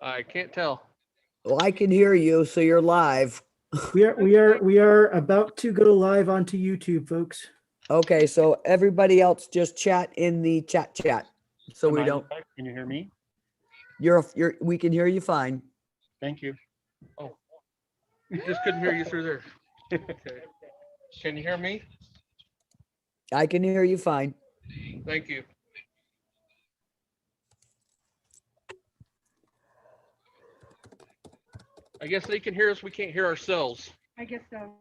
I can't tell. Well, I can hear you, so you're live. We are about to go live onto YouTube, folks. Okay, so everybody else just chat in the chat. So we don't. Can you hear me? We can hear you fine. Thank you. Oh, just couldn't hear you through there. Okay. Can you hear me? I can hear you fine. Thank you. I guess they can hear us. We can't hear ourselves. I guess so.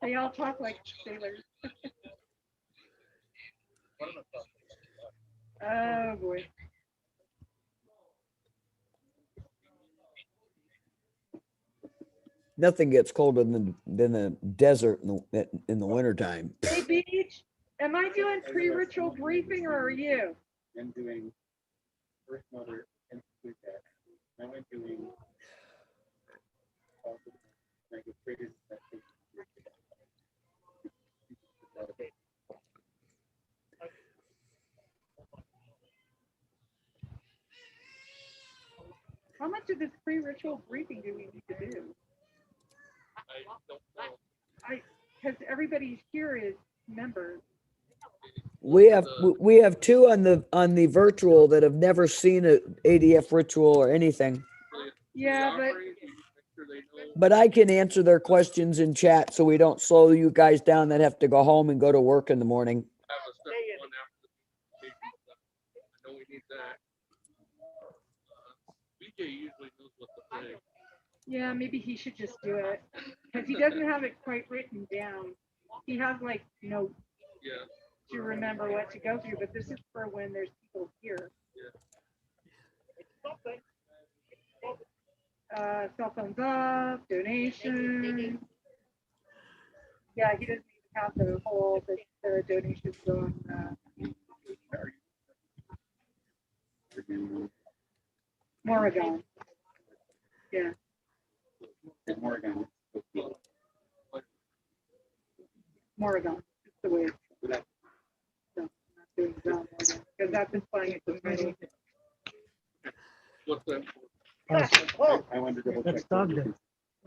They all talk like sailors. Oh boy. Nothing gets colder than the desert in the wintertime. Hey Beach, am I doing pre-ritual briefing or are you? I'm doing first mother and that. Now I'm doing How much of this pre-ritual briefing do we need to do? I don't know. Because everybody here is members. We have two on the virtual that have never seen a ADF ritual or anything. Yeah, But I can answer their questions in chat so we don't slow you guys down that have to go home and go to work in the morning. I have a separate one after the I know we need that. BJ usually knows what to say. yeah, maybe he should just do it because he doesn't have it quite written down. He has like notes to remember what to go through, but this is for when there's people here. Cell phones off, donation. Yeah, he doesn't even have the whole the donations going. Morrigan. Yeah. Morrigan. Morrigan. It's the way it's. So, I'm not doing Morrigan because I've been playing it for many. What's that? I wanted to double That's check. dog day.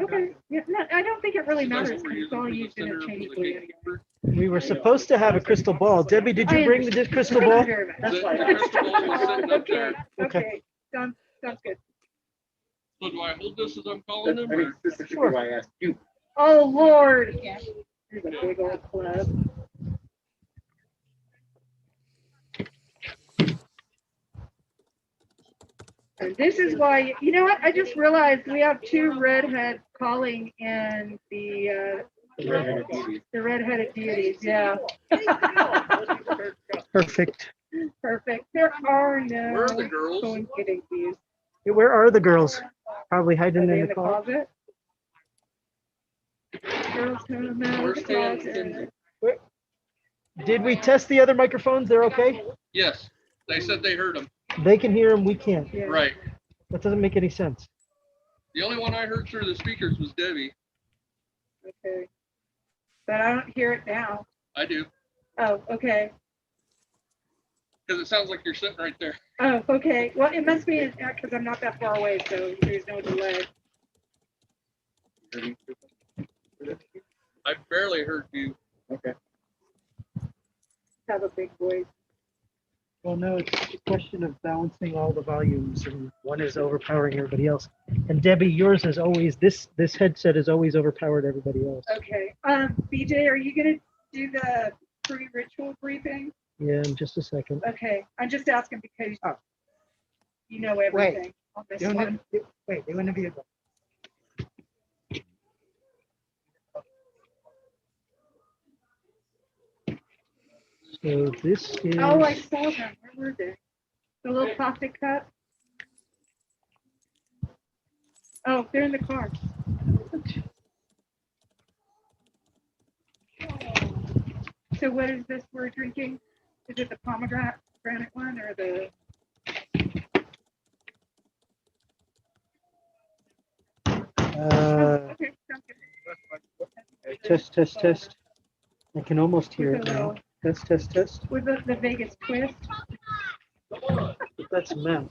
Okay. Yeah, no, I don't think it really matters because it's all used interchangeably anyway. We were supposed to have a crystal ball. Debbie, did you bring the crystal Thank ball? you very much. The crystal ball was sitting up there. Okay. Sounds good. So do I hold this as I'm calling them? I mean, Or? specifically why I asked you. Oh Lord. Here's a big old club. And this is why, you know what? I just realized we have two redheads calling in the redheaded deities. Yeah. Perfect. Perfect. There are no Where are the girls? coincidences. Where are the girls? Probably Are hiding they in the car. closet? Girls come out of the closet. Did we test the other microphones? They're okay? Yes. They said they heard them. They can hear them, we can't. Yeah. Right. That doesn't make any sense. The only one I heard through the speakers was Debbie. Okay. But I don't hear it now. I do. Oh, okay. Because it sounds like you're sitting right there. Oh, okay. Well, it must be because I'm not that far away, so there's no delay. I barely heard you. Okay. Have a big voice. Well, no, it's a question of balancing all the volumes, and one is overpowering everybody else. And Debbie, yours is always this headset is always overpowered everybody else. Okay. BJ, are you gonna do the pre-ritual briefing? Yeah, in just a second. Okay. I'm just asking because you know everything on this one. Wait, they want to be a So this is. Oh, I saw them. Where were they? The little plastic cup. Oh, they're in the car. So what is this we're drinking? Is it the pomegranate one or the? Okay, sounds good. Test. I can almost hear it now. Test. With the Vegas twist. That's Matt.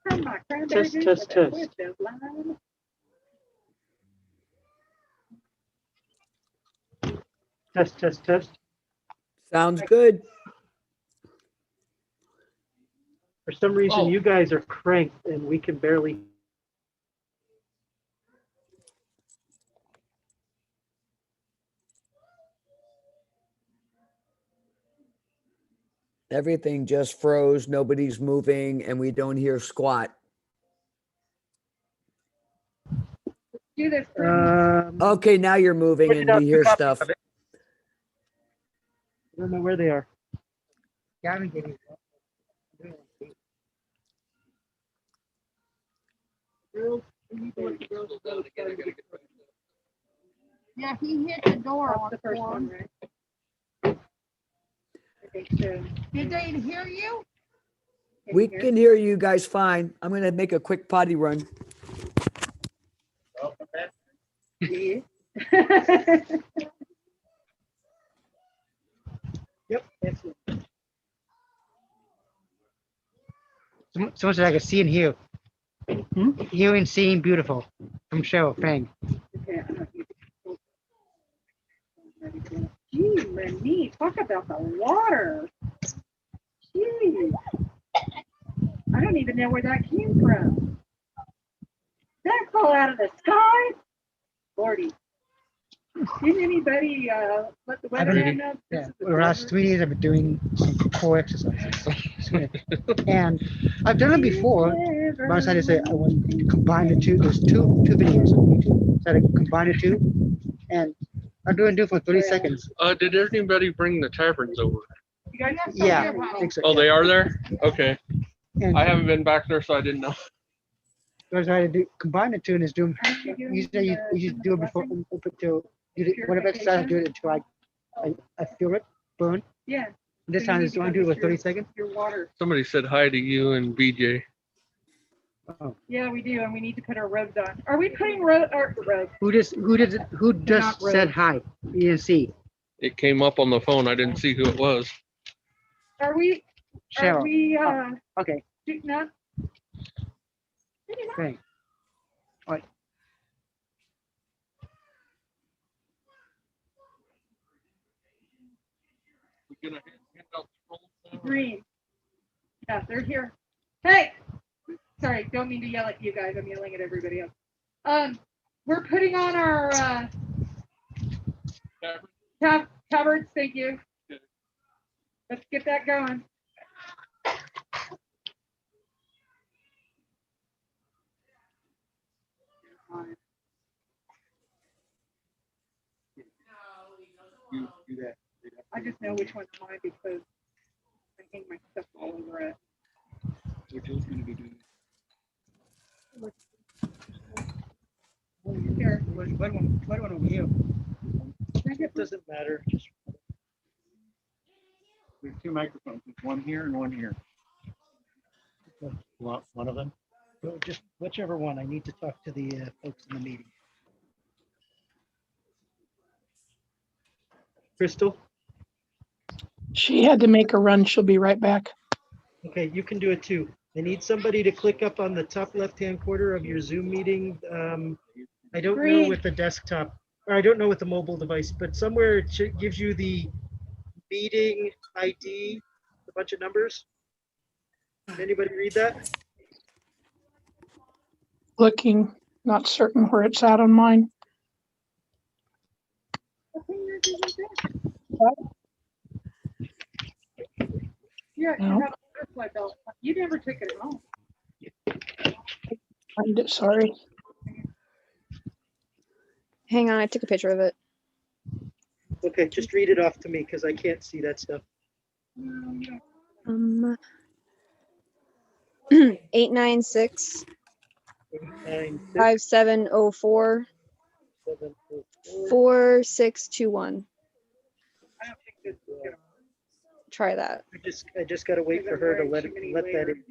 From my cranberry juice Test. with a twist of lime. Test. Sounds good. For some reason, Oh. you guys are cranked and we can barely. Everything just froze. Nobody's moving and we don't hear squat. Do this. Okay, now you're moving and we hear stuff. I don't know where they are. Yeah, he hit the door That's on the first for one, him. right? I think so. Did they hear you? We you hear? can hear you guys fine. I'm going to make a quick potty run. Yeah. Yep. Excellent. Someone said I could see and hear. Hmm? Hear and seeing beautiful from Cheryl Féin. Okay, I'm not using- Gee, Lenny, talk about the water. Gee. I don't even know where that came from. Did that fall out of the sky? Lordy. Didn't anybody let the weatherman know? this Yeah, is the for the last river? 3 days I've been doing some core exercises. And I've done it before, but I decided to say I want to combine the two. There's two videos on YouTube. So I combine the two, and I'm doing it for 30 seconds. Did anybody bring the taverns over? You guys have Yeah, something I think so. Oh, yeah. they are there? Okay. And I haven't been back there, so I didn't know. so I decided to combine the two and just do them. Aren't you doing Usually you the do it before blessing? open till whatever exercise I do it until I feel it burn. Yeah. This So time you I just need to want go to do it get for 30 seconds. Your water. Somebody said hi to you and BJ. Yeah, we do, and we need to put our robes on. Are we putting robes? Who just not said roads. hi? You didn't see. It came up on the phone. I didn't see who it was. Are we? Are Cheryl. we? Okay. Not. Okay. Green. Yeah, they're here. Hey! Sorry, don't mean to yell at you guys. I'm yelling at everybody else. We're putting on our cupboards. Thank you. Let's get that going. Do that. I just know which one's mine because I hang my stuff all over it. So Jill's gonna be doing. Here. What one over here? It doesn't matter. Just There's two microphones, there's one here and one here. Want one of them? go just whichever one. I need to talk to the folks in the meeting. Crystal? She had to make a run. She'll be right back. Okay, you can do it too. I need somebody to click up on the top left-hand corner of your Zoom meeting. I don't know Green. with the desktop, or I don't know with the mobile device, but somewhere it gives you the meeting ID, a bunch of numbers. Anybody read that? Looking, not certain where it's at on mine. Yeah, you No. have a butterfly belt. You never took it home. Find it, sorry. Hang on, I took a picture of it. Okay, just read it off to me because I can't see that stuff. 896 9, 5704 7, 4. 4621. I don't think this is gonna Try that. I just gotta wait for her to let that in.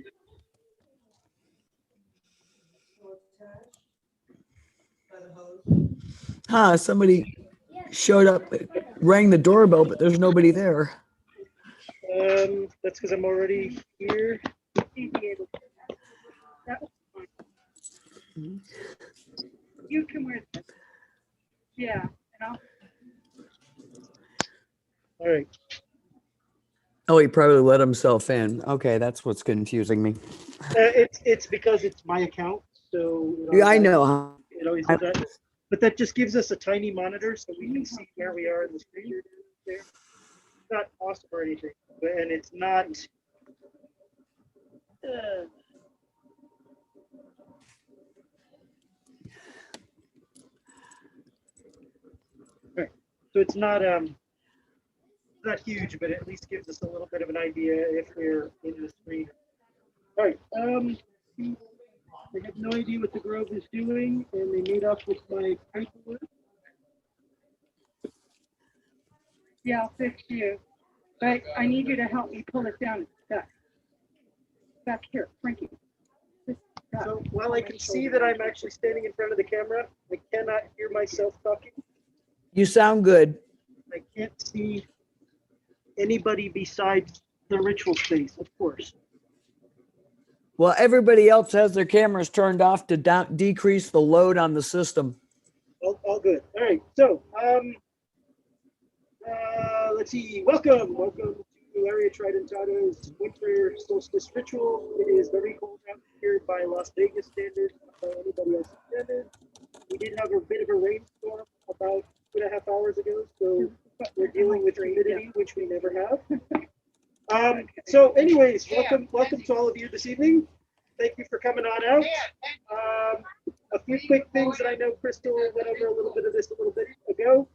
Huh, somebody showed up, rang the doorbell, but there's nobody there. That's because I'm already here. You'd be able to. That was fine. You can wear this. Yeah, and I'll. All right. Oh, he probably let himself in. Okay, that's what's confusing me. It's because it's my account, so Yeah, I know. Huh? it always does that. But that just gives us a tiny monitor so we can see where we are in the screen. There. It's not awesome or anything, and it's not. Right. So it's not huge, but it at least gives us a little bit of an idea if we're in the screen. All right. They have no idea what the Grove is doing, and they made off with my paperwork. Yeah, I'll fix you. But I need you to help me pull it down. It's stuck. Back here, Frankie. It's stuck. So while I can see that I'm actually standing in front of the camera, I cannot hear myself talking. You sound good. I can't see anybody besides the ritual space, of course. Well, everybody else has their cameras turned off to decrease the load on the system. All good. All right. So, let's see. Welcome to Larrea Tridentata's Winter Solstice ritual. It is very cold out here by Las Vegas standards, not by anybody else's standards. We did have a bit of a rainstorm about 2.5 hours ago, so we're dealing with humidity, which we never have. So anyways, welcome to all of you this evening. Thank you for coming on out. A few quick things that I know Crystal went over a little bit of this a little bit ago,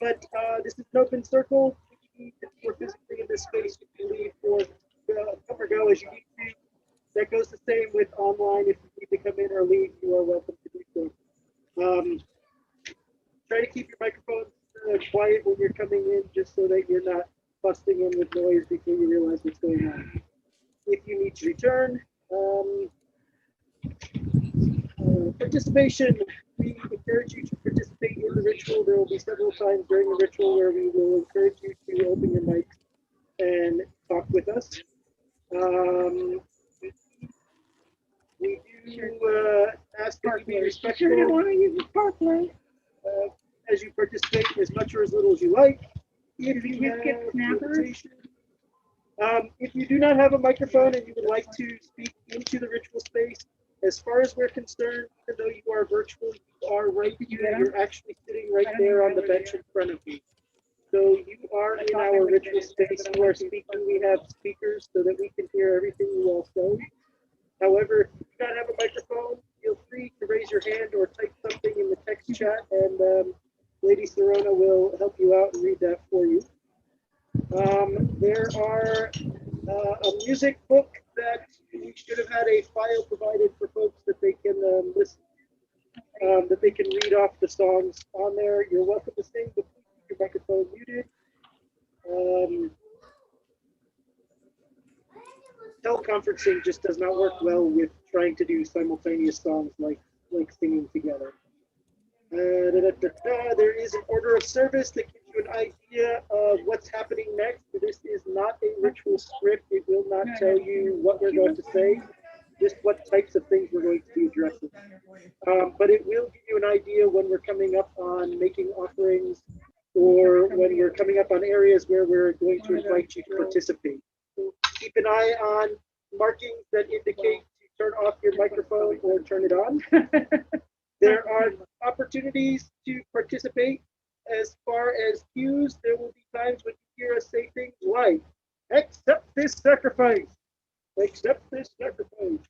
but this is an open circle. If you're physically in this space, you can leave or come or go as you need to. That goes the same with online. If you need to come in or leave, you are welcome to do so. Try to keep your microphones quiet when you're coming in, just so that you're not busting in with noise before you realize what's going on. If you need to return, participation, we encourage you to participate in the ritual. There will be several times during the ritual where we will encourage you to open your mics and talk with us. We do ask that you be respectful as you participate, as much or as little as you like. If you do not have a microphone and you would like to speak into the ritual space, as far as we're concerned, even though you are virtual, you are right here. You're actually sitting right there on the bench in front of you. So you are in our ritual space. You are speaking. We have speakers so that we can hear everything you all say. However, if you do not have a microphone, feel free to raise your hand or type something in the text chat, and Lady Serona will help you out and read that for you. There are a music book that we should have had a file provided for folks that they can listen, that they can read off the songs on there. You're welcome to sing, but please keep your microphone muted. Teleconferencing just does not work well with trying to do simultaneous songs like singing together. There is an order of service that gives you an idea of what's happening next. This is not a ritual script. It will not tell you what we're going to say, just what types of things we're going to be addressing. But it will give you an idea when we're coming up on making offerings, or when we're coming up on areas where we're going to invite you to participate. So keep an eye on markings that indicate to turn off your microphone or turn it on. There are opportunities to participate. As far as cues, there will be times when you hear us say things like, accept this sacrifice, accept this sacrifice,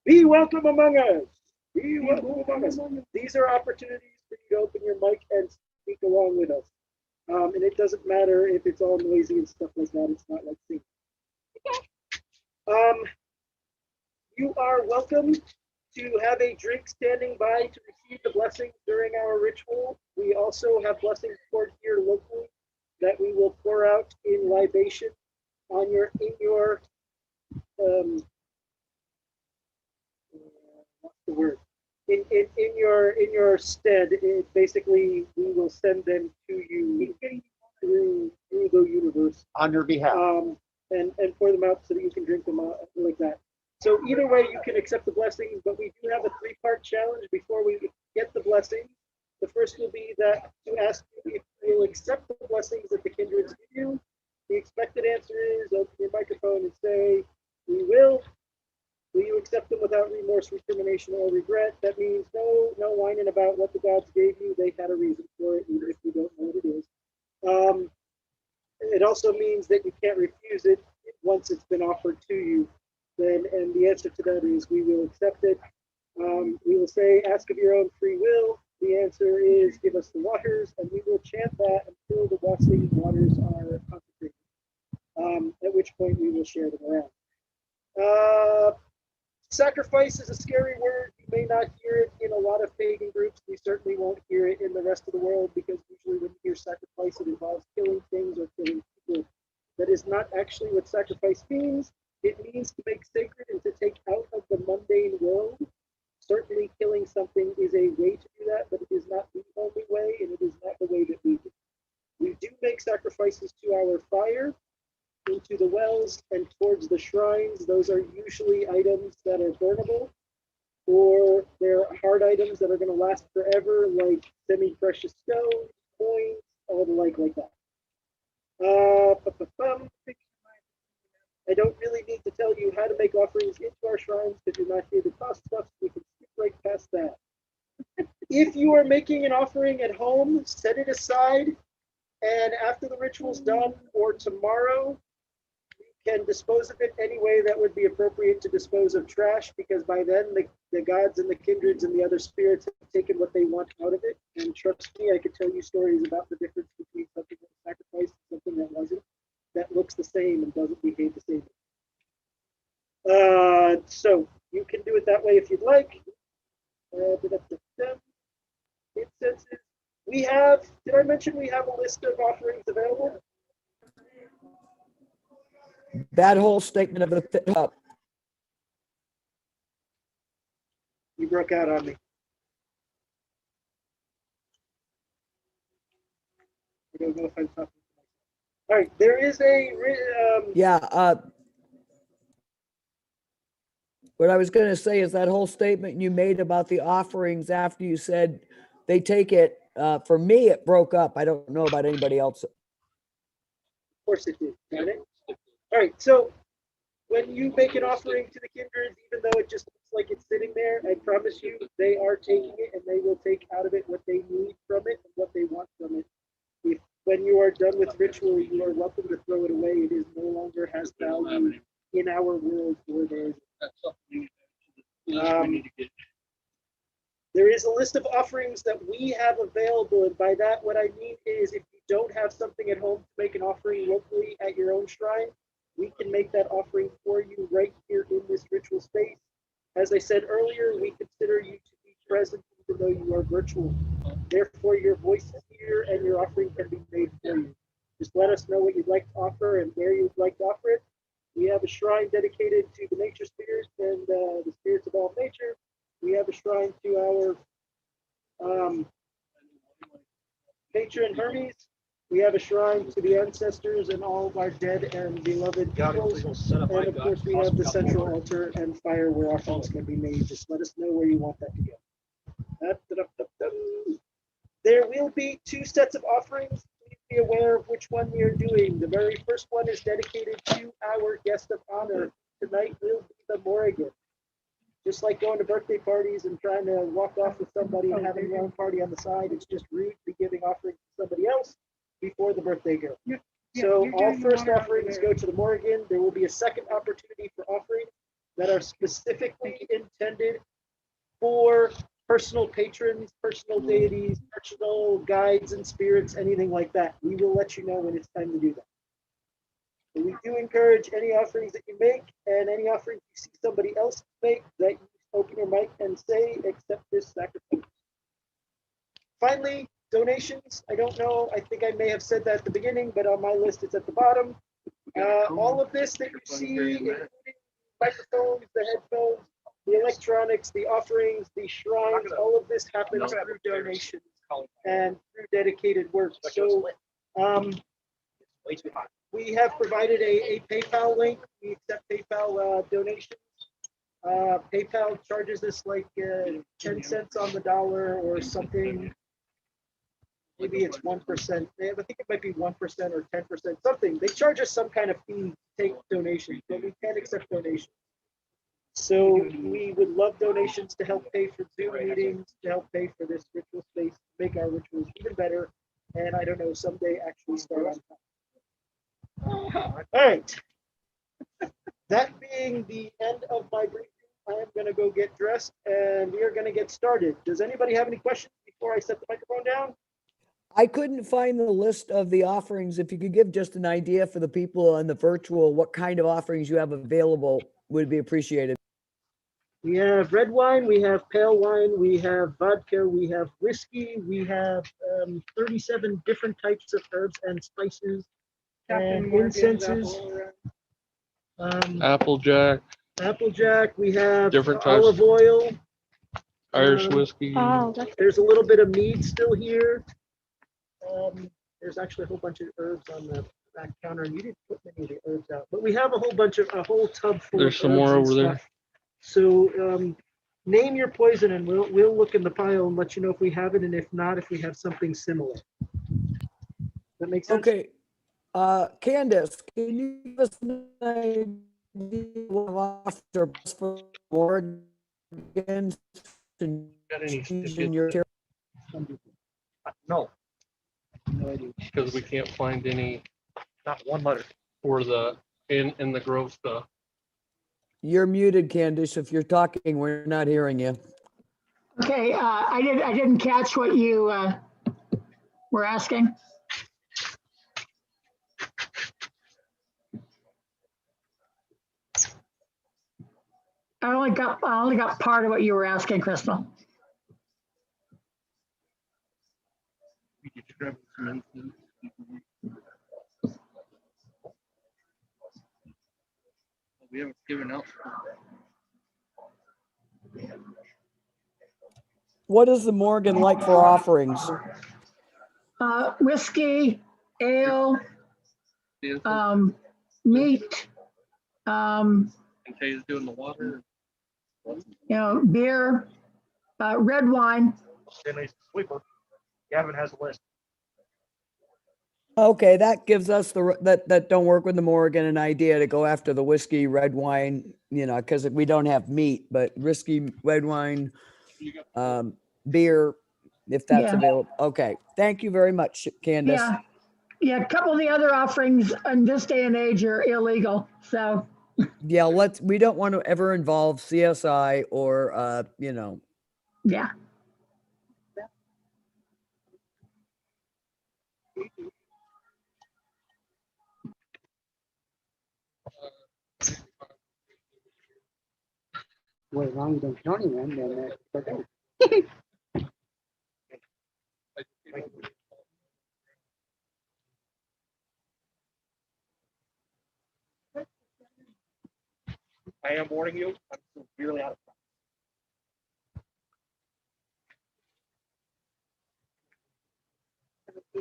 be welcome among us, be welcome among us. These are opportunities for you to open your mic and speak along with us. And it doesn't matter if it's all noisy and stuff like that. It's not like singing. You are welcome to have a drink standing by to receive the blessings during our ritual. We also have blessings poured here locally that we will pour out in libation on your what's the word? In your stead, it basically we will send them to you through the universe. On your behalf. And pour them out so that you can drink them out like that. So either way, you can accept the blessings, but we do have a 3-part challenge before we get the blessings. The first will be that to ask you if you will accept the blessings that the kindreds give you. The expected answer is open your microphone and say, "We will." Will you accept them without remorse, recrimination, or regret? That means no whining about what the gods gave you. They had a reason for it, even if you don't know what it is. It also means that you can't refuse it once it's been offered to you. And the answer to that is we will accept it. We will say, ask of your own free will. The answer is give us the waters, and we will chant that until the blessing waters are consecrated. At which point we will share them around. Sacrifice is a scary word. You may not hear it in a lot of pagan groups. We certainly won't hear it in the rest of the world, because usually when you hear sacrifice, it involves killing things or killing people. That is not actually what sacrifice means. It means to make sacred and to take out of the mundane world. Certainly killing something is a way to do that, but it is not the only way, and it is not the way that we do. We do make sacrifices to our fire, into the wells, and towards the shrines. Those are usually items that are burnable, or they're hard items that are going to last forever, like semi-precious stones, coins, all the like that. I don't really need to tell you how to make offerings into our shrines, because you're not here to cost stuff, so we can skip right past that. If you are making an offering at home, set it aside, and after the ritual's done, or tomorrow, can dispose of it any way that would be appropriate to dispose of trash, because by then the gods and the kindreds and the other spirits have taken what they want out of it. And trust me, I could tell you stories about the difference between something that was sacrificed and something that wasn't, that looks the same and doesn't behave the same. So you can do it that way if you'd like. It says we have, did I mention we have a list of offerings available? That whole statement of the You broke out on me. I don't know if I'm talking. All right, there is a what I was going to say is that whole statement you made about the offerings after you said they take it. For me, it broke up. I don't know about anybody else. Of course it did. Got it? All right, so when you make an offering to the kindreds, even though it just looks like it's sitting there, I promise you they are taking it, and they will take out of it what they need from it and what they want from it. If when you are done with ritual, you are welcome to throw it away. It is no longer has value in our world or theirs. There is a list of offerings that we have available, and by that what I mean is if you don't have something at home to make an offering locally at your own shrine, we can make that offering for you right here in this ritual space. As I said earlier, we consider you to be present even though you are virtual. Therefore, your voice is here and your offering can be made for you. Just let us know what you'd like to offer and where you'd like to offer it. We have a shrine dedicated to the nature spirits and the spirits of all nature. We have a shrine to our patron Hermes. We have a shrine to the ancestors and all of our dead and beloved peoples. And of course, we have the central altar and fire where offerings can be made. Just let us know where you want that to go. There will be 2 sets of offerings. Please be aware of which one we are doing. The very first one is dedicated to our guest of honor. Tonight will be the Morrigan. Just like going to birthday parties and trying to walk off with somebody and having your own party on the side, it's just rude to be giving offerings to somebody else before the birthday girl. So all first offerings go to the Morrigan. There will be a second opportunity for offerings that are specifically intended for personal patrons, personal deities, personal guides and spirits, anything like that. We will let you know when it's time to do that. But we do encourage any offerings that you make and any offerings you see somebody else make that you open your mic and say, accept this sacrifice. Finally, donations. I don't know, I think I may have said that at the beginning, but on my list it's at the bottom. All of this that you see, including microphones, the headphones, the electronics, the offerings, the shrines, all of this happens through donations and through dedicated work. So we have provided a PayPal link. We accept PayPal donations. PayPal charges us like 10 cents on the dollar or something. Maybe it's 1%. I think it might be 1% or 10%, something. They charge us some kind of fee to take donations, but we can't accept donations. So we would love donations to help pay for Zoom meetings, to help pay for this ritual space, make our rituals even better, and I don't know, someday actually start on time. All right. That being the end of my briefing, I am going to go get dressed and we are going to get started. Does anybody have any questions before I set the microphone down? I couldn't find the list of the offerings. If you could give just an idea for the people on the virtual, what kind of offerings you have available would be appreciated. We have red wine, we have pale wine, we have vodka, we have whiskey, we have 37 different types of herbs and spices and incenses. Applejack, Applejack, we have Different types. olive oil. Irish whiskey. Oh, that's There's a little bit of mead still here. There's actually a whole bunch of herbs on the back counter, and you didn't put many of the herbs out, but we have a whole tub full There's of some herbs more and over there. stuff. So name your poison, and we'll look in the pile and let you know if we have it, and if not, if we have something similar. That makes sense. Okay. Candace, can you give us an idea of offers for Morrigan? Got any In your No. No idea. Because we can't find any Not one letter. for the in the Grove stuff. You're muted, Candace. If you're talking, we're not hearing you. Okay, I didn't catch what you were asking. I only got part of what you were asking, Crystal. We could grab some incense. We haven't given out. What is the Morrigan like for offerings? Whiskey, ale, meat, And Tay's doing the water. beer, red wine. Stanley's sweeper. Gavin has a list. Okay, that gives us that don't work with the Morrigan an idea to go after the whiskey, red wine, because we don't have meat, but whiskey, red wine, beer, if that's Yeah. available. Okay, thank you very much, Candace. Yeah, a couple of the other offerings in this day and age are illegal, so. Yeah, we don't want to ever involve CSI or, Yeah. Well, as long as you don't kill anyone, then that's okay. I am warning you, I'm severely out of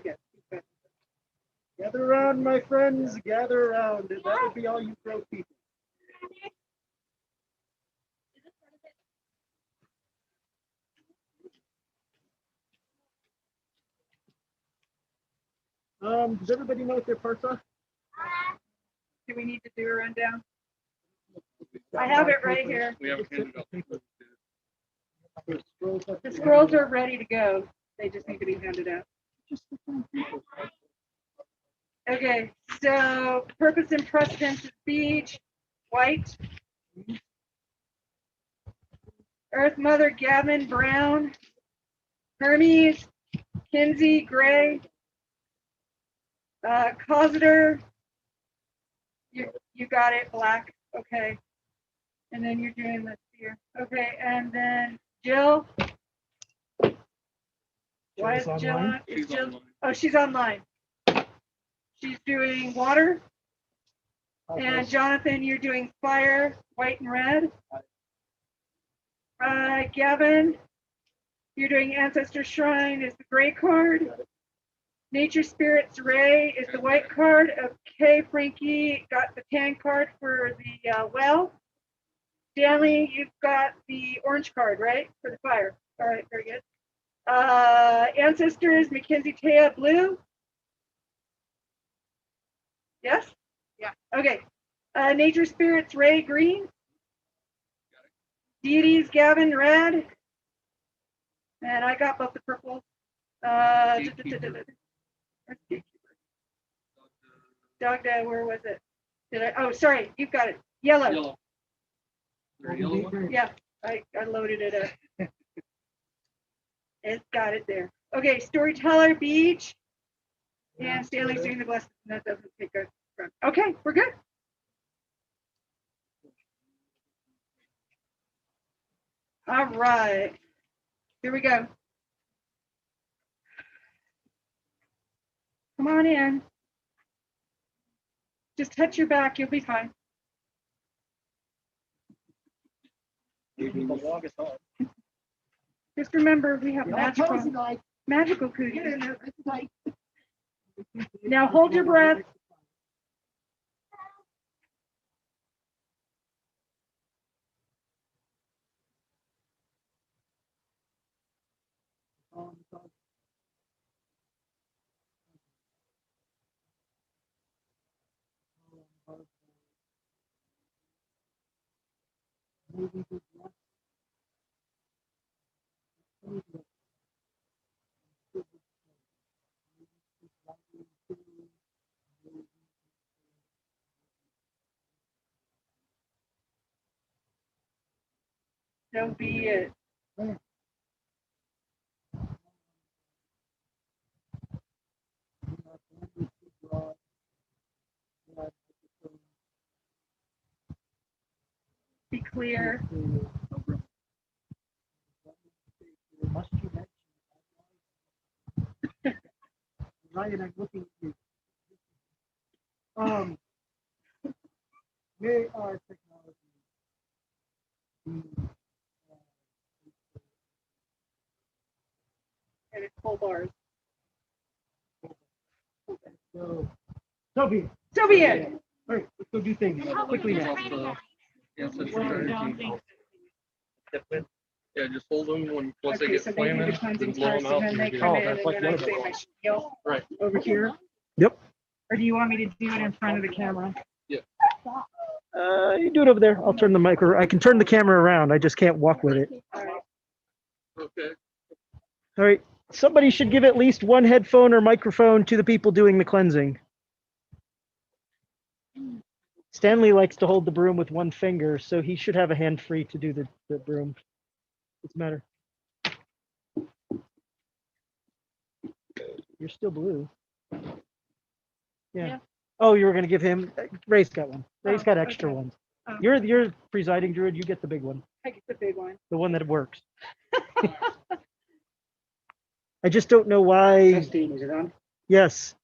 time. Gather around, my friends, gather around. And that would be all you Grove people. Does everybody know what their parts are? Do we need to do a rundown? I have it right here. We haven't handed out. The scrolls are ready to go. They just need to be handed out. Okay, so purpose and precedence is beach, white. Earth Mother Gavin, brown. Hermes, Kinsey, gray. Cositer, you got it, black. Okay. And then you're doing this here. Okay, and then Jill. Why is Jill on? Is Jill? Oh, she's online. She's doing water. And Jonathan, you're doing fire, white and red. Gavin, you're doing Ancestor Shrine is the gray card. Nature Spirits Ray is the white card. Okay, Frankie got the tan card for the well. Stanley, you've got the orange card, right? For the fire. All right, very good. Ancestors, Mackenzie Taya, blue. Yes? Yeah. Okay. Nature Spirits Ray, green. Deities, Gavin, red. And I got both the purple. Dogda, where was it? Did I? Oh, sorry, you've got it. Yellow. Yellow. There, yellow one? Yeah, I loaded it up. It's got it there. Okay, Storyteller, Beach. And Stanley's doing the blessing. That doesn't take a front. Okay, we're good. All right. Here we go. Come on in. Just touch your back, you'll be fine. Just remember, we have magical cooties. Now hold your breath. So be it. Be clear. Ryan, I'm looking at you. May our technology be, And it's full bars. so be it. So be it. All right, let's go do things quickly now. Yeah, just hold them when once they Okay, get so they do flaming, the cleansing then blow first, them out. and then they and come you're in, good. and like then I one of say them. my spiel Right. over here. Yep. Or do you want me to do it in front of the camera? You do it over there. I'll turn the micro. I can turn the camera around. I just can't walk with it. All right. Okay. All right. Somebody should give at least one headphone or microphone to the people doing the cleansing. Stanley likes to hold the broom with one finger, so he should have a hand free to do the broom. Doesn't matter. You're still blue. Yeah. Oh, you were going to give him. Ray's got one. Ray's got extra ones. Oh. You're presiding druid. You get the big one, I get the big one. the one that works. I just don't know why. Testing, is it on? Yes.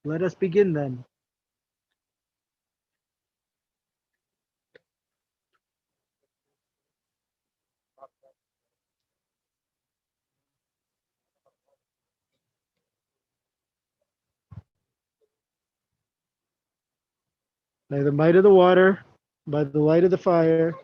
Let us begin then. By the might of the water, by the light of the fire.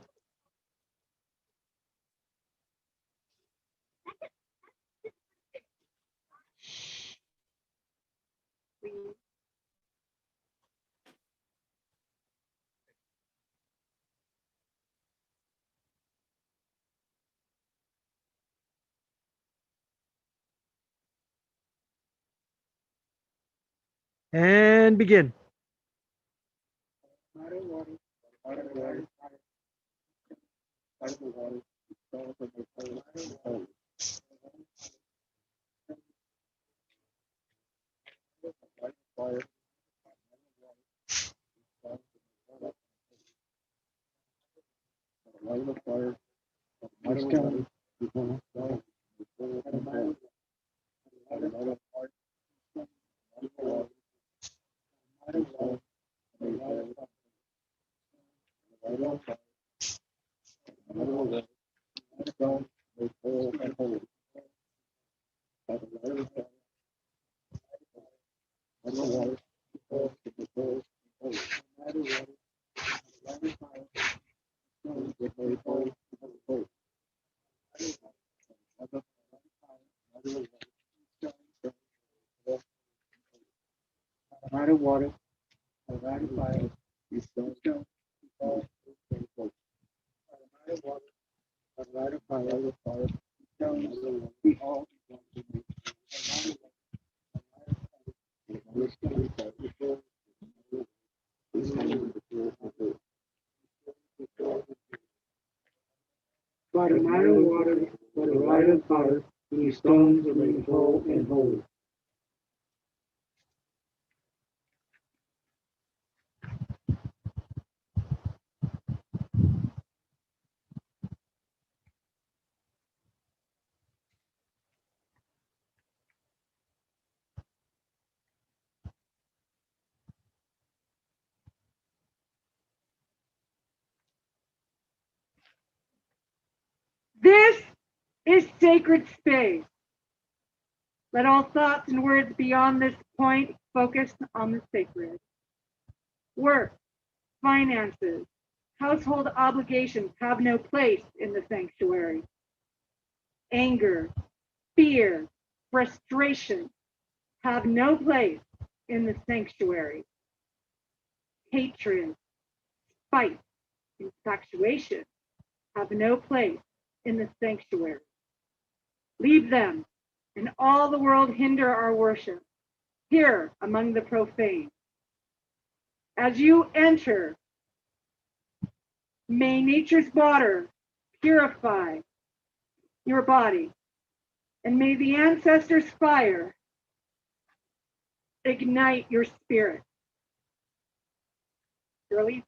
And begin. Water, fire, you stone, all fire, stones, we all by the night of water, by the light of fire, these stones are made whole and holy. This is sacred space. Let all thoughts and words beyond this point focus on the sacred. Work, finances, household obligations have no place in the sanctuary. Anger, fear, frustration have no place in the sanctuary. Hatred, spite, infatuation have no place in the sanctuary. Leave them, and all the world hinder our worship, here among the profane. As you enter, may nature's water purify your body, and may the ancestors' fire ignite your spirit. Girlie?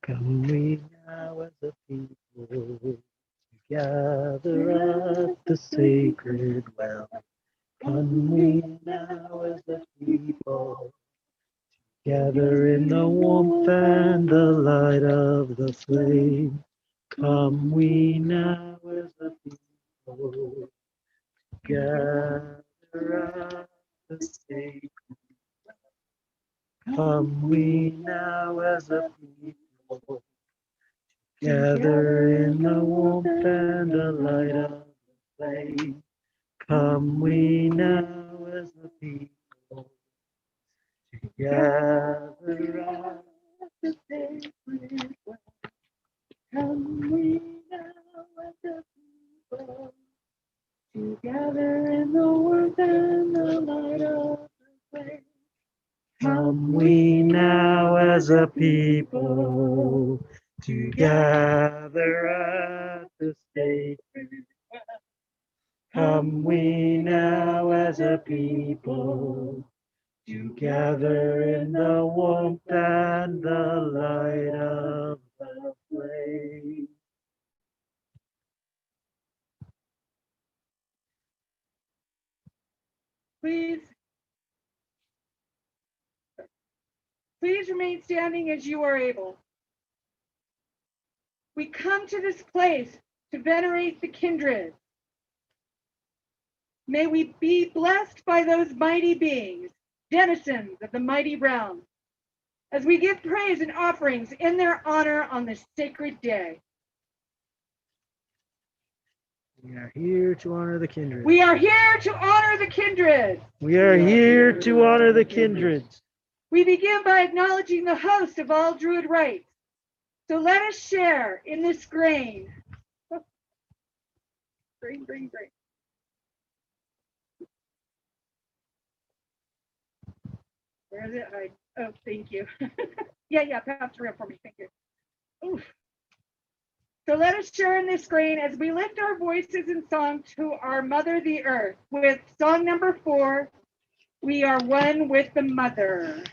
Come we now as a people gather at the sacred well. Come we now as a people gather in the warmth and the light of the flame. Come we now as a people gather at the sacred well. Come we now as a people gather in the warmth and the light of the flame. Come we now as a people gather at the sacred well. Come we now as a people together in the warmth and the light of the flame. Come we now as a people to gather at the sacred well. Come we now as a people to gather in the warmth and the light of the flame. Please remain standing as you are able. We come to this place to venerate the kindred. May we be blessed by those mighty beings, denizens of the mighty realm, as we give praise and offerings in their honor on this sacred day. We are here to honor the kindred. We are here to honor the kindred. We are here to honor the kindreds. We begin by acknowledging the host of all Druid rites. So let us share in this grain. Grain. Where is it? Oh, thank you. yeah, pass it around for me. Thank you. Oof. So let us share in this grain as we lift our voices in song to our Mother, the Earth, with song number 4, We are one with the mother.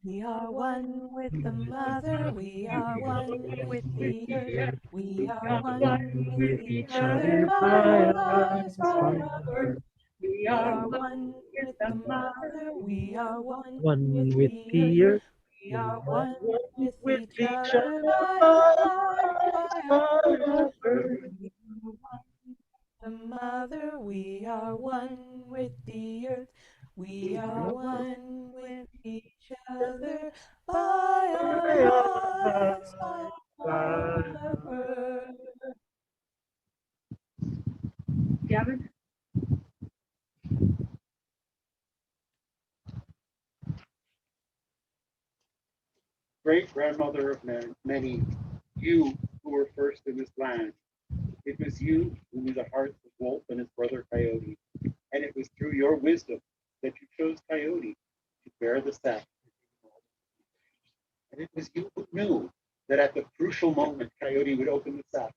We are one with the mother, we are one with the earth, we are one with each other by our lives forever. We are one with the mother, we are one One with with the the earth, earth, we are one with with each each other other by our lives forever. forever. We are one with the mother, we are one with the earth. We are one with each other by our lives forever. Gavin? Great grandmother of many, you who were first in this land. It was you who knew the hearts of Wolf and his brother Coyote, and it was through your wisdom that you chose Coyote to bear the sack. And it was you who knew that at the crucial moment Coyote would open the sack,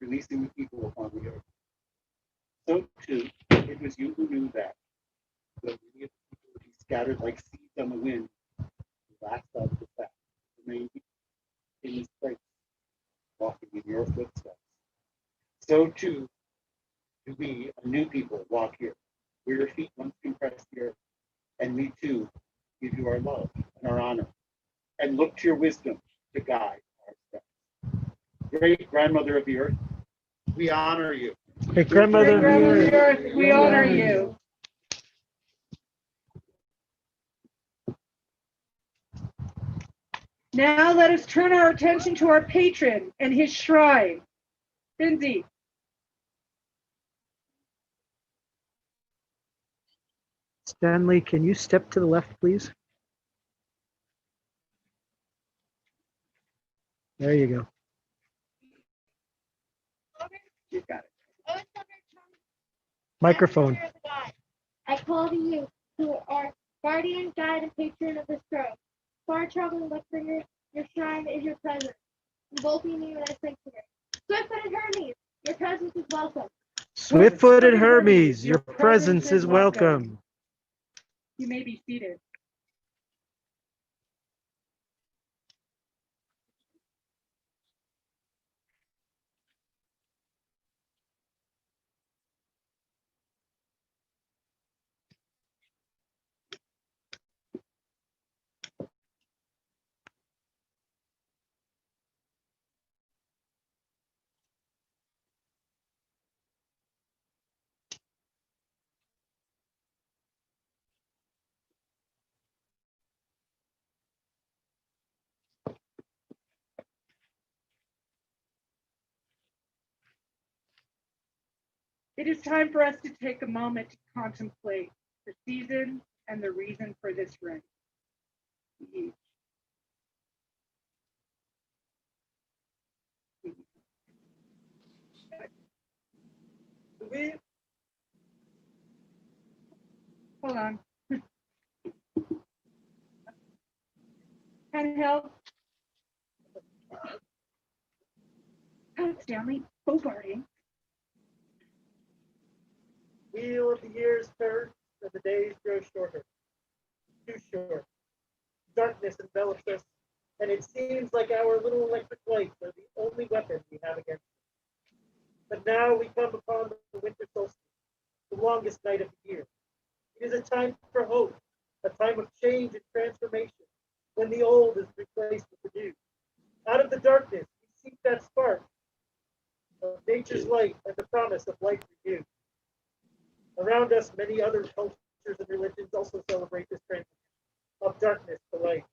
releasing the people upon the earth. So too, it was you who knew that many of the people would be scattered like seeds on the wind, the last out of the sack remained in this place, walking in your footsteps. So too do we, a new people, walk here, where your feet once compressed the earth, and we too give you our love and our honor, and look to your wisdom to guide our steps. Great grandmother of the earth, we honor you. Great grandmother Great grandmother of the earth, we honor you. Now let us turn our attention to our patron and his shrine. Finzi. Stanley, can you step to the left, please? There you go. You got it. Microphone. I call to you, who are guardian, guide, and patron of this grove. Far traveling Luxbringer, your shrine is your presence, invoking you as sanctuary. Swift-footed Hermes, your presence is welcome. Swift-footed Hermes, your presence is welcome. You may be seated. It is time for us to take a moment to contemplate the season and the reason for this rite. Hold on. Handheld. Stanley, Bogarting. Wheel of the years turns and the days grow shorter. Too short. Darkness envelops us, and it seems like our little electric lights are the only weapon we have against it. But now we come upon the winter solstice, the longest night of the year. It is a time for hope, a time of change and transformation, when the old is replaced with the new. Out of the darkness, we seek that spark of nature's light and the promise of life renewed. Around us, many other cultures and religions also celebrate this transition of darkness to light.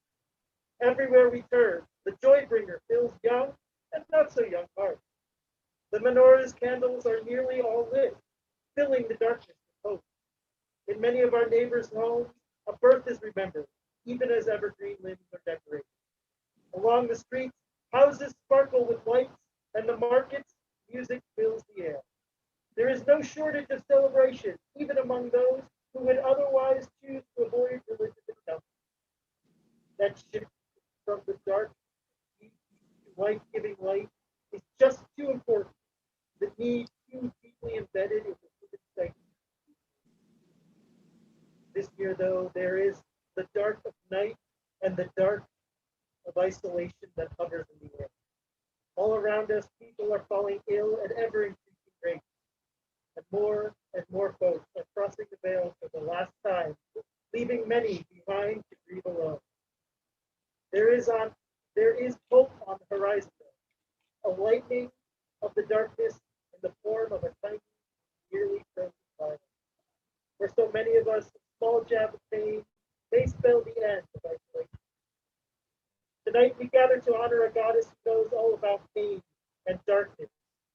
Everywhere we turn, the joy bringer fills young and not so young hearts. The menorah's candles are nearly all lit, filling the darkness with hope. In many of our neighbors' homes, a birth is remembered, even as evergreen limbs are decorated. Along the streets, houses sparkle with lights, and the markets, music fills the air. There is no shortage of celebration, even among those who would otherwise choose to avoid religious encounters. That shift from the dark to life-giving light is just too important. The need too deep deeply embedded in the human psyche. This year, though, there is the dark of night and the dark of isolation that hovers in the air. All around us, people are falling ill at ever-increasing rates, and more folks are crossing the veil for the last time, leaving many behind to grieve alone. There is hope on the horizon, though, a lightening of the darkness in the form of a tiny, nearly frozen fire. For so many of us, a small jab of pain may spell the end of isolation. Tonight we gather to honor a goddess who knows all about pain and darkness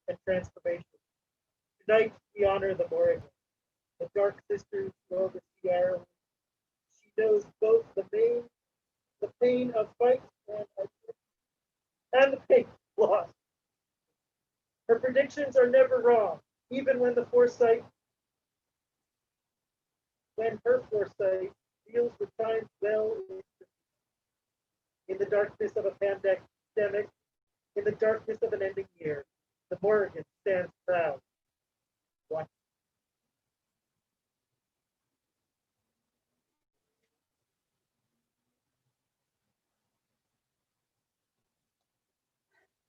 and transformation. Tonight we honor the Morrigan, the dark sisters who oversee Ireland. She knows both the pain of fight and the pain of loss. Her predictions are never wrong, even when her foresight deals with times well in the darkness of a pandemic, in the darkness of an ending year. The Morrigan stands proud. Watch.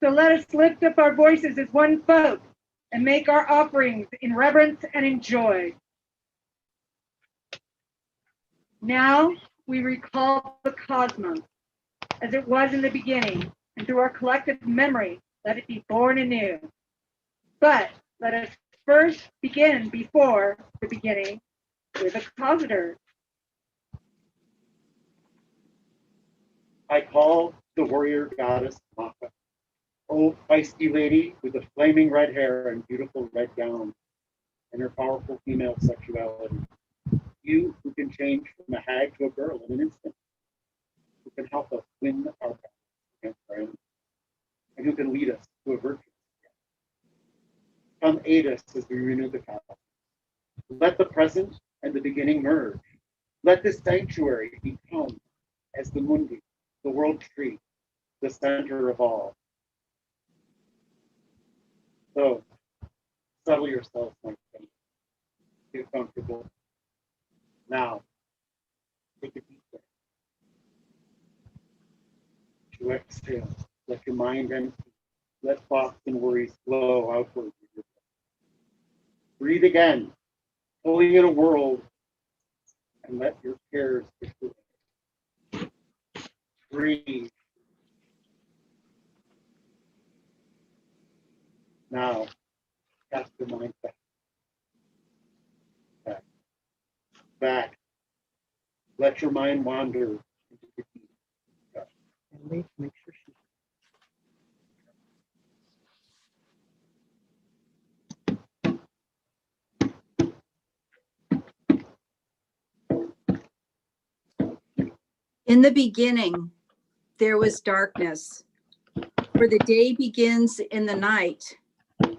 So let us lift up our voices as one folk and make our offerings in reverence and in joy. Now we recall the cosmos as it was in the beginning, and through our collective memory, let it be born anew. But let us first begin before the beginning with a causator. I call the warrior goddess Maka, oh feisty lady with the flaming red hair and beautiful red gown, and her powerful female sexuality. You who can change from a hag to a girl in an instant, who can help us win our battle against our enemies, and who can lead us to a virtue. Come aid us as we renew the cosmos. Let the present and the beginning merge. Let this sanctuary become as the Mundi, the world tree, the center of all. So, settle yourself, my friend. Get comfortable. Now, take a deep breath. To exhale, let your mind empty. Let thoughts and worries flow outward. Breathe again, pulling in a world, and let your cares drift away. Breathe. Now, cast your mind back. Back. Let your mind wander into the deep. And make sure she. In the beginning, there was darkness, for the day begins in the night,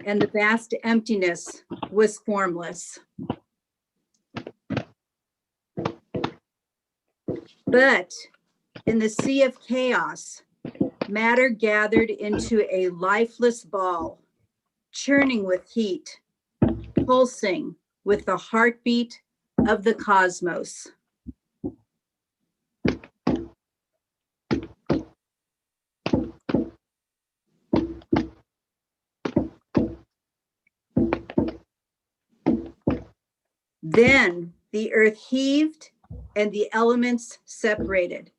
and the vast emptiness was formless. But in the sea of chaos, matter gathered into a lifeless ball, churning with heat, pulsing with the heartbeat of the cosmos. Then the earth heaved and the elements separated,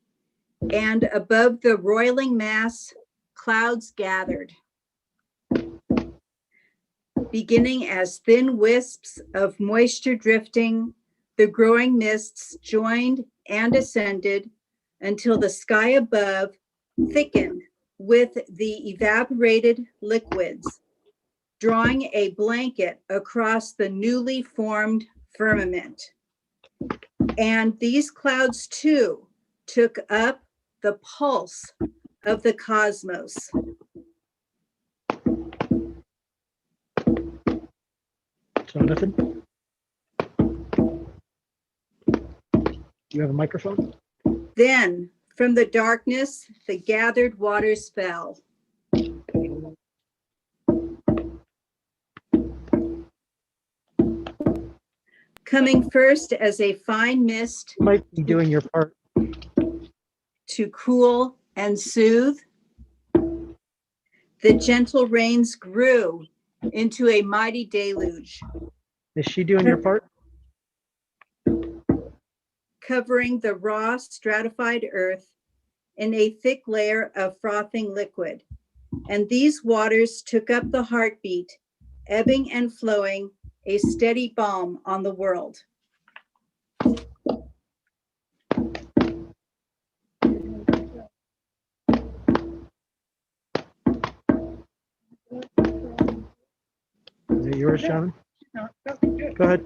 and above the roiling mass, clouds gathered, beginning as thin wisps of moisture drifting. The growing mists joined and ascended until the sky above thickened with the evaporated liquids, drawing a blanket across the newly formed firmament. And these clouds too took up the pulse of the cosmos. Jonathan? You have a microphone? Then from the darkness, the gathered waters fell. coming first as a fine mist Might be doing your part. to cool and soothe. The gentle rains grew into a mighty deluge, Is she doing your part? covering the raw stratified earth in a thick layer of frothing liquid. And these waters took up the heartbeat, ebbing and flowing, a steady balm on the world. Is it yours, Shaman? Go ahead.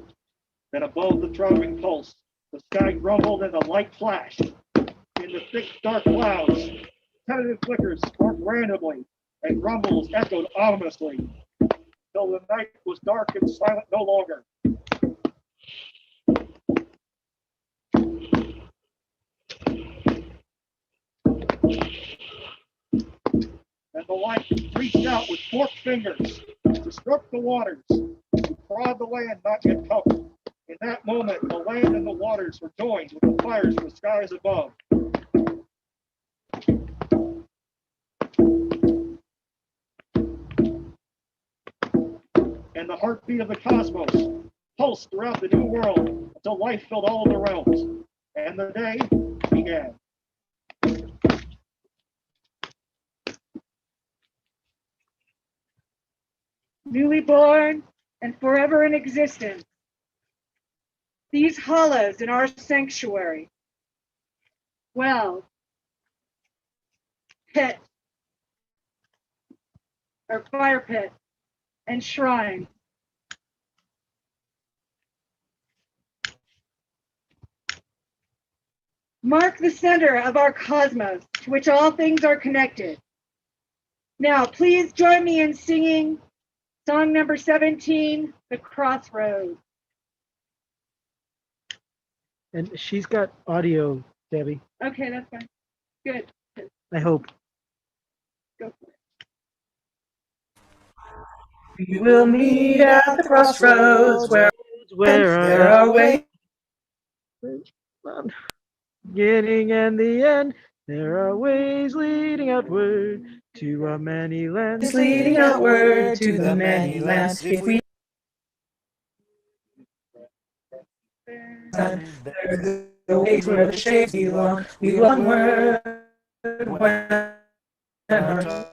Then above the Tropic Pulse, the sky grumbled and the light flashed. In the thick, dark clouds, tentative flickers sparked randomly, and rumbles echoed ominously, till the night was dark and silent no longer. And the light reached out with forked fingers to stroke the waters, to prod the land not yet covered. In that moment, the land and the waters were joined with the fires of the skies above. And the heartbeat of the cosmos pulsed throughout the new world until life filled all of the realms. And the day began. Newly born and forever in existence, these hollows in our sanctuary, well, pit, or fire pit, and shrine. Mark the center of our cosmos, to which all things are connected. Now, please join me in singing song number 17, The Crossroads. And she's got audio, Debbie. Okay, that's fine. Good. I hope. Go for it. We will meet at the crossroads where there are ways. Beginning and the end, there are ways leading outward to our many lands. Leading outward to the many lands. If we there the ways where the shades belong. We will onward when our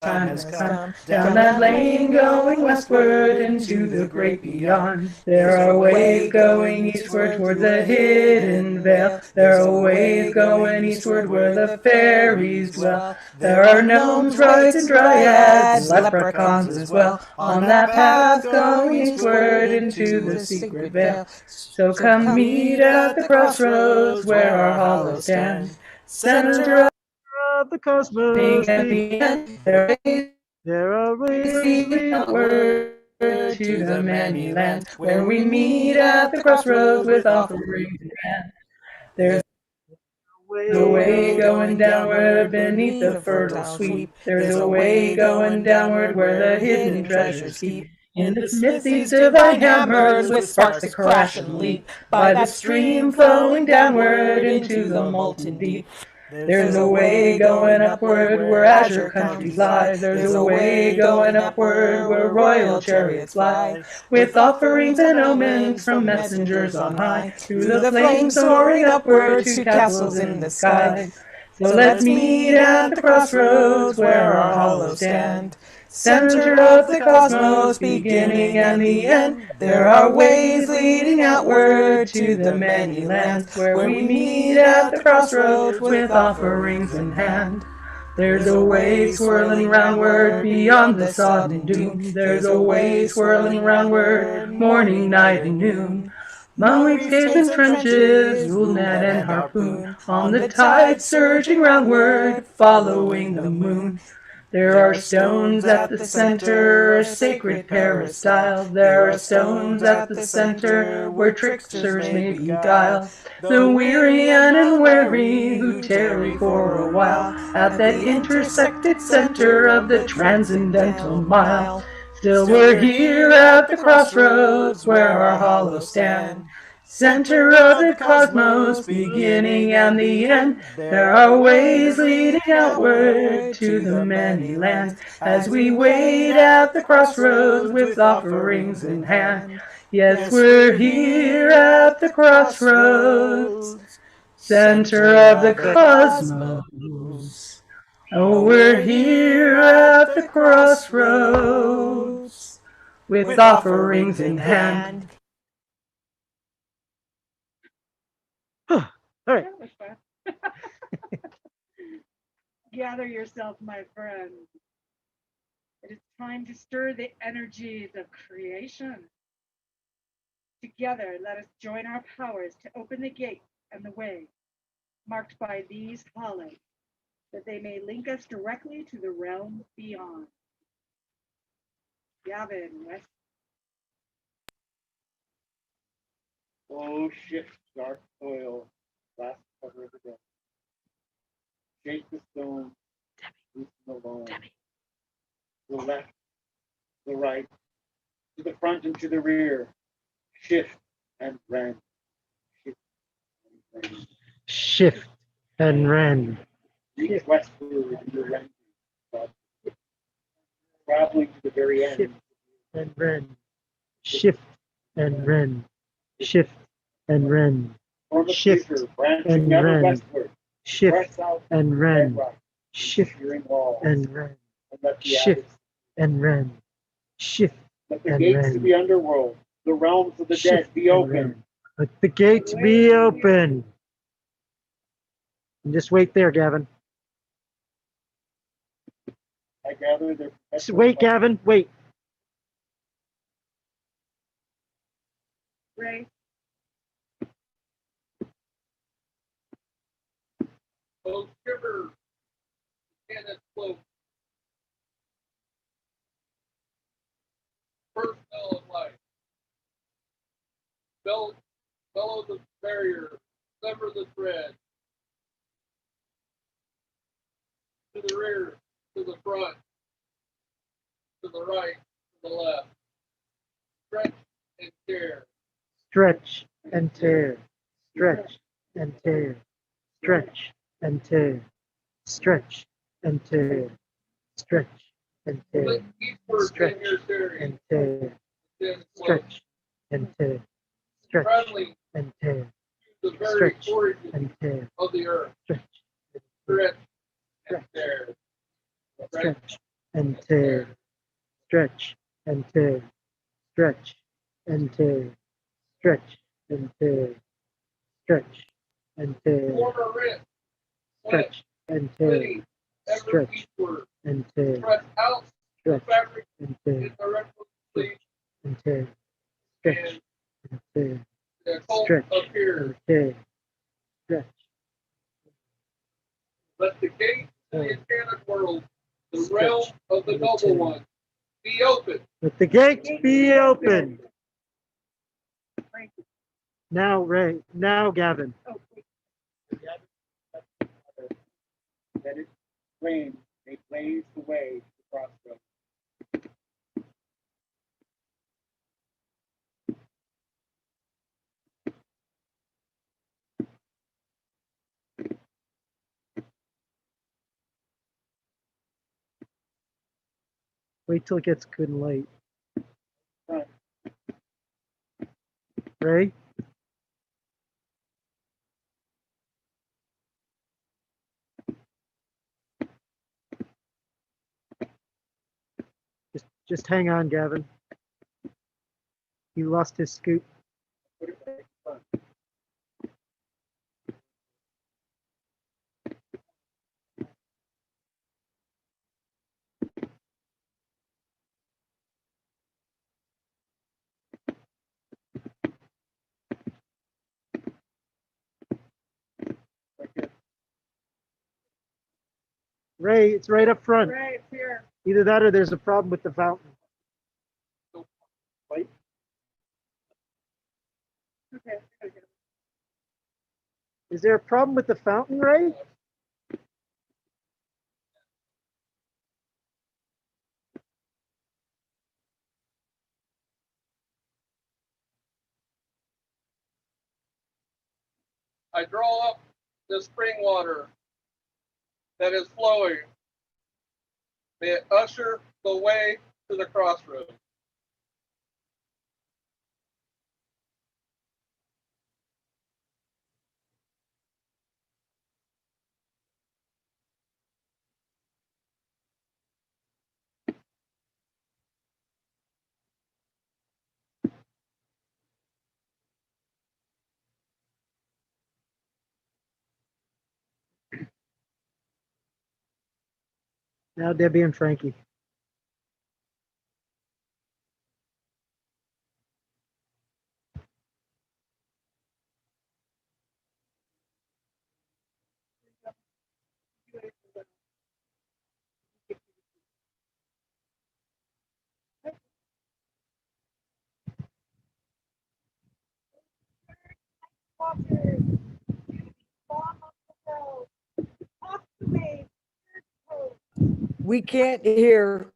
time has come. Down that lane going westward into the great beyond. There are ways going eastward toward the hidden vale. There are ways going eastward where the fairies dwell. There are gnomes, druids, and dryads, leprechauns as well. On that path going eastward into the secret vale. So come meet at the crossroads where our hollows stand. Center of the cosmos, at the end, there are ways leading outward to the many lands where we meet at the crossroads with offerings in hand. There's a way going downward beneath the fertile sweep. There's a way going downward where the hidden treasures keep. In the smithy's divine hammers with sparks that crash and leap. By the stream flowing downward into the molten deep. There's a way going upward where azure countries lie. There's a way going upward where royal chariots fly. With offerings and omens from messengers on high. Through the flames soaring upward to castles in the sky. So let's meet at the crossroads where our hollows stand. Center of the cosmos, beginning and the end. There are ways leading outward to the many lands where we meet at the crossroads with offerings in hand. There's a way swirling roundward beyond the sodden doom. There's a way swirling roundward morning, night, and noon. Monks, caves, and trenches, rule net and harpoon. On the tide surging roundward, following the moon. There are stones at the center, a sacred peristyle. There are stones at the center where tricksters may beguile the weary and unwary who tarry for a while at that intersected center of the transcendental mile. Still we're here at the crossroads where our hollows stand. Center of the cosmos, beginning and the end. There are ways leading outward to the many lands. As we wait at the crossroads with offerings in hand. Yes, we're here at the crossroads, center of the cosmos. Oh, we're here at the crossroads with offerings in hand. All right. That was fun. Gather yourself, my friend. It is time to stir the energies of creation. Together, let us join our powers to open the gate and the way, marked by these hollows, that they may link us directly to the realm beyond. Gavin, West. Oh, shift dark soil, last cover of the day. Shake the stone, loosen the loam. The left, the right, to the front and to the rear. Shift and rend. Shift and rend. Reach westward in the rend. Traveling to the very end. Shift and rend. Shift and rend. Shift and rend. Form a Shift creature, branching and ever rend. westward. Shift Press out and rend. bedrock, Shift shearing walls, and rend. and let the Shift abyss, and rend. Shift let the and gates of rend. the underworld, the realms of the dead Shift be and open. rend. Let the gates be open. And just wait there, Gavin. I gather their Just wait, Gavin. Wait. Ray. Oh, shiver, cannot float. First smell of life. Bellow the barrier, sever the thread. To the rear, to the front, to the right, to the left. Stretch and tear. Stretch and tear. Stretch and tear. Stretch and tear. Stretch and tear. Stretch and tear. Look eastward in Stretch your theory. and tear. Then float. Stretch and tear. Stretch Traveling and tear. to the very Stretch origin and tear. of the earth. Stretch Stretch and tear. stretch and tear. Stretch and tear. Stretch and tear. Stretch and tear. Stretch and tear. Form a rent. Stretch and tear. City, ever Stretch eastward. and tear. Press out the Stretch fabric and tear. in directly sleep And tear. Stretch and tear. the cult Stretch appears. and tear. Stretch. Let the gate to the enchanted world, the realm of the noble one, be open. Let the gates be open. Now, Ray. Now, Gavin. That its flame may blaze the way to the crossroads. Wait till it gets good and late. Right. Ray? Just hang on, Gavin. He lost his scoop. Ray, it's right up front. Right here. Either that or there's a problem with the fountain. Wait. Okay. Is there a problem with the fountain, Ray? I draw up the spring water that is flowing. May it usher the way to the crossroads. Now Debbie and Frankie. We can't hear.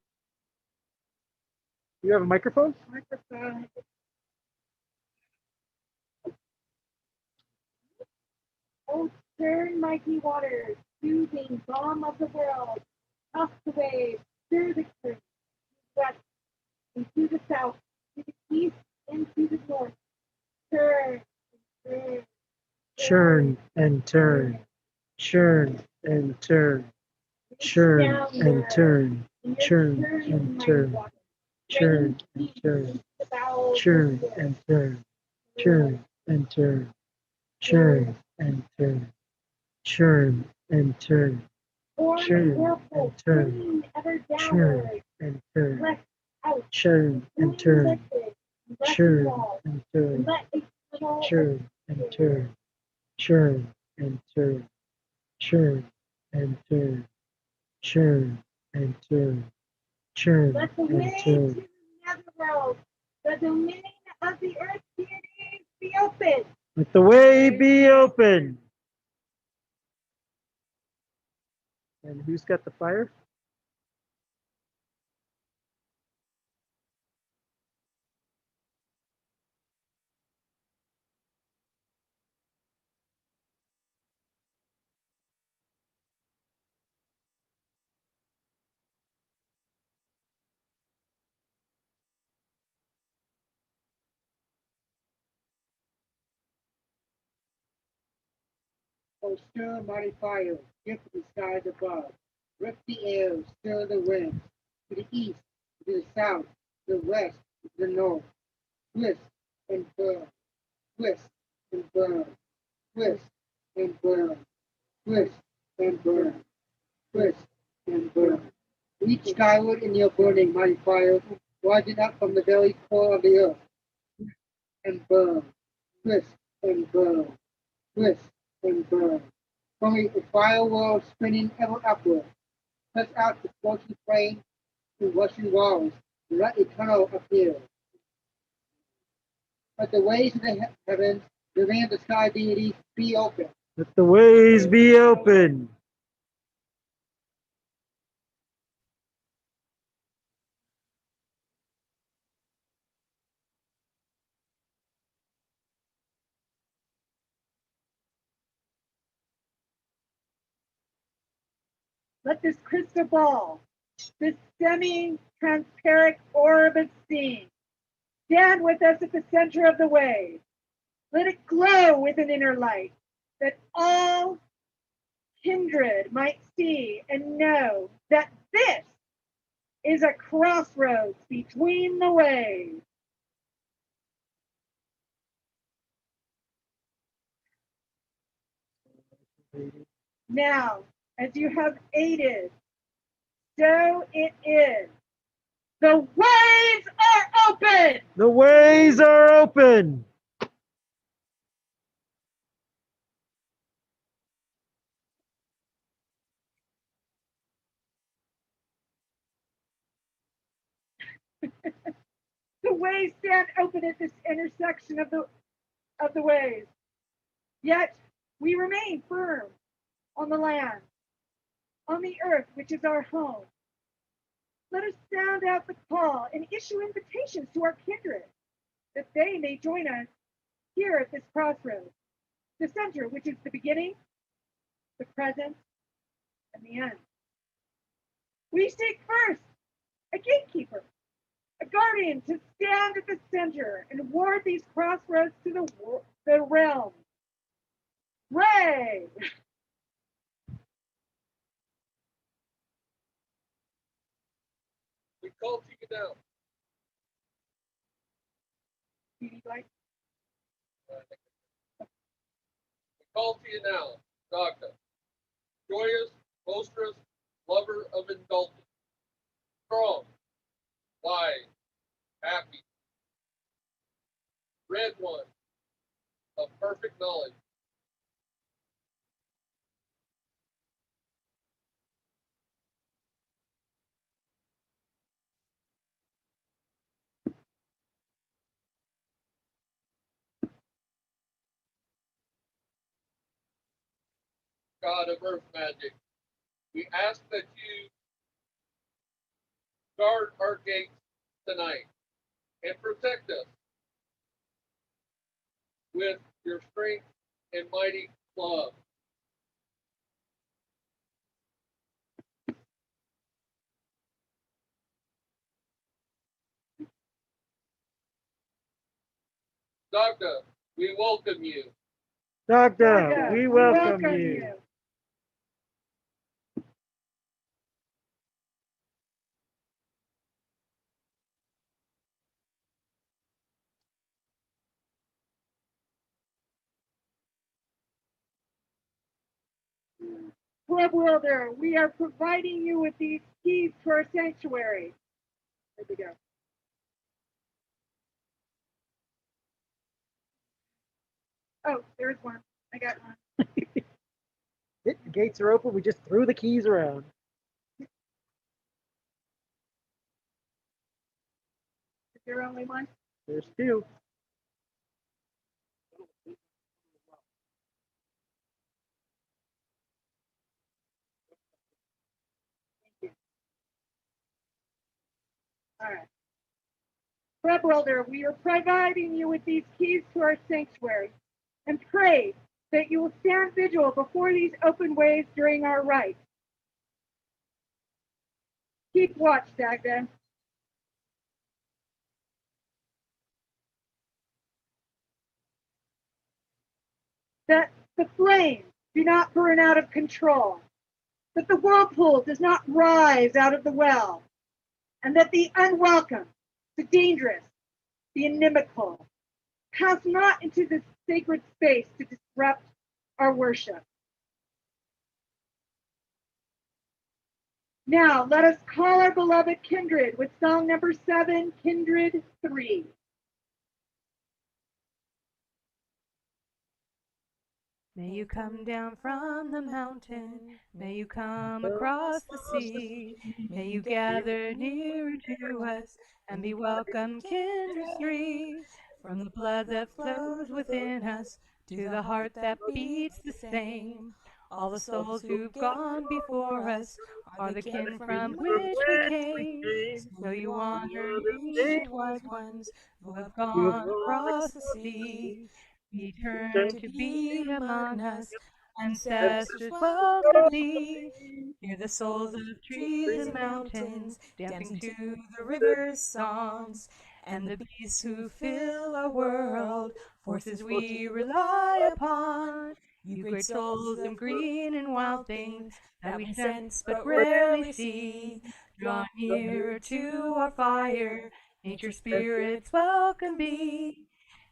You have a microphone? Microphone. Oh, turn mighty waters, soothing balm of the world, off the waves, through the current, west, and to the south, to the east, and to the north. Turn, turn, Churn and turn. Churn and turn. Churn and turn. Churn and turn. Churn and turn. Churn and turn. Churn and turn. Churn and turn. Churn and turn. Churn and turn. Churn and turn. Churn and turn. Churn and turn. Churn and turn. Churn and turn. Churn and turn. Churn and turn. Churn let the and way to turn. the netherworld, the domain of the earth deities be open. Let the way be open. And who's got the fire? O stir, mighty fire, gift the skies above. Rip the air, stir the wind. To the east, to the south, the west, the north. Twist and burn, twist and burn, twist and burn, twist and burn, twist and burn. Reach skyward in your burning, mighty fire, rising up from the very core of the earth. And burn, twist and burn, twist and burn. From a fire world spinning ever upward, press out the scorching flame to rushing walls, and let eternal appear. Let the ways of the heavens, the land of the sky deities be open. Let the ways be open. Let this crystal ball, this semi-transparent orb of steam, stand with us at the center of the wave. Let it glow with an inner light, that all kindred might see and know that this is a crossroads between the waves. Now, as you have aided, so it is. The ways are open! The ways are open. The ways stand open at this intersection of the ways. Yet we remain firm on the land, on the earth, which is our home. Let us sound out the call and issue invitations to our kindred, that they may join us here at this crossroads. the center, which is the beginning, the present, and the end. We seek first a gatekeeper, a guardian to stand at the center and ward these crossroads to the realm. Ray! We call to you now. We call to you now, Dagda, joyous, boisterous, lover of indulgence, strong, wise, happy, red one of perfect knowledge. God of earth magic, we ask that you guard our gates tonight and protect us with your strength and mighty love. Dagda, we welcome you. Dagda, we welcome you. Club Wilder, we are providing you with these keys to our sanctuary. There we go. Oh, there's one. I got one. The gates are open. We just threw the keys around. Is there only one? There's two. All right. Club Wilder, we are providing you with these keys to our sanctuary and pray that you will stand vigil before these open ways during our rite. Keep watch, Dagda. That the flames do not burn out of control, that the whirlpool does not rise out of the well, and that the unwelcome, the dangerous, the inimical pass not into this sacred space to disrupt our worship. Now, let us call our beloved kindred with song number 7, Kindred 3. May you come down from the mountain, may you come across the sea, may you gather nearer to us and be welcome, kindred three, from the blood that flows within us to the heart that beats the same. All the souls who've gone before us are the kin from which we came. So you honor the ancient wise ones who have gone across the sea. We turn to be among us, ancestors welcome thee. Hear the souls of trees and mountains dancing to the river's songs, and the beasts who fill our world, forces we rely upon. You great souls of green and wild things that we sense but rarely see, draw near to our fire, nature spirits welcome be.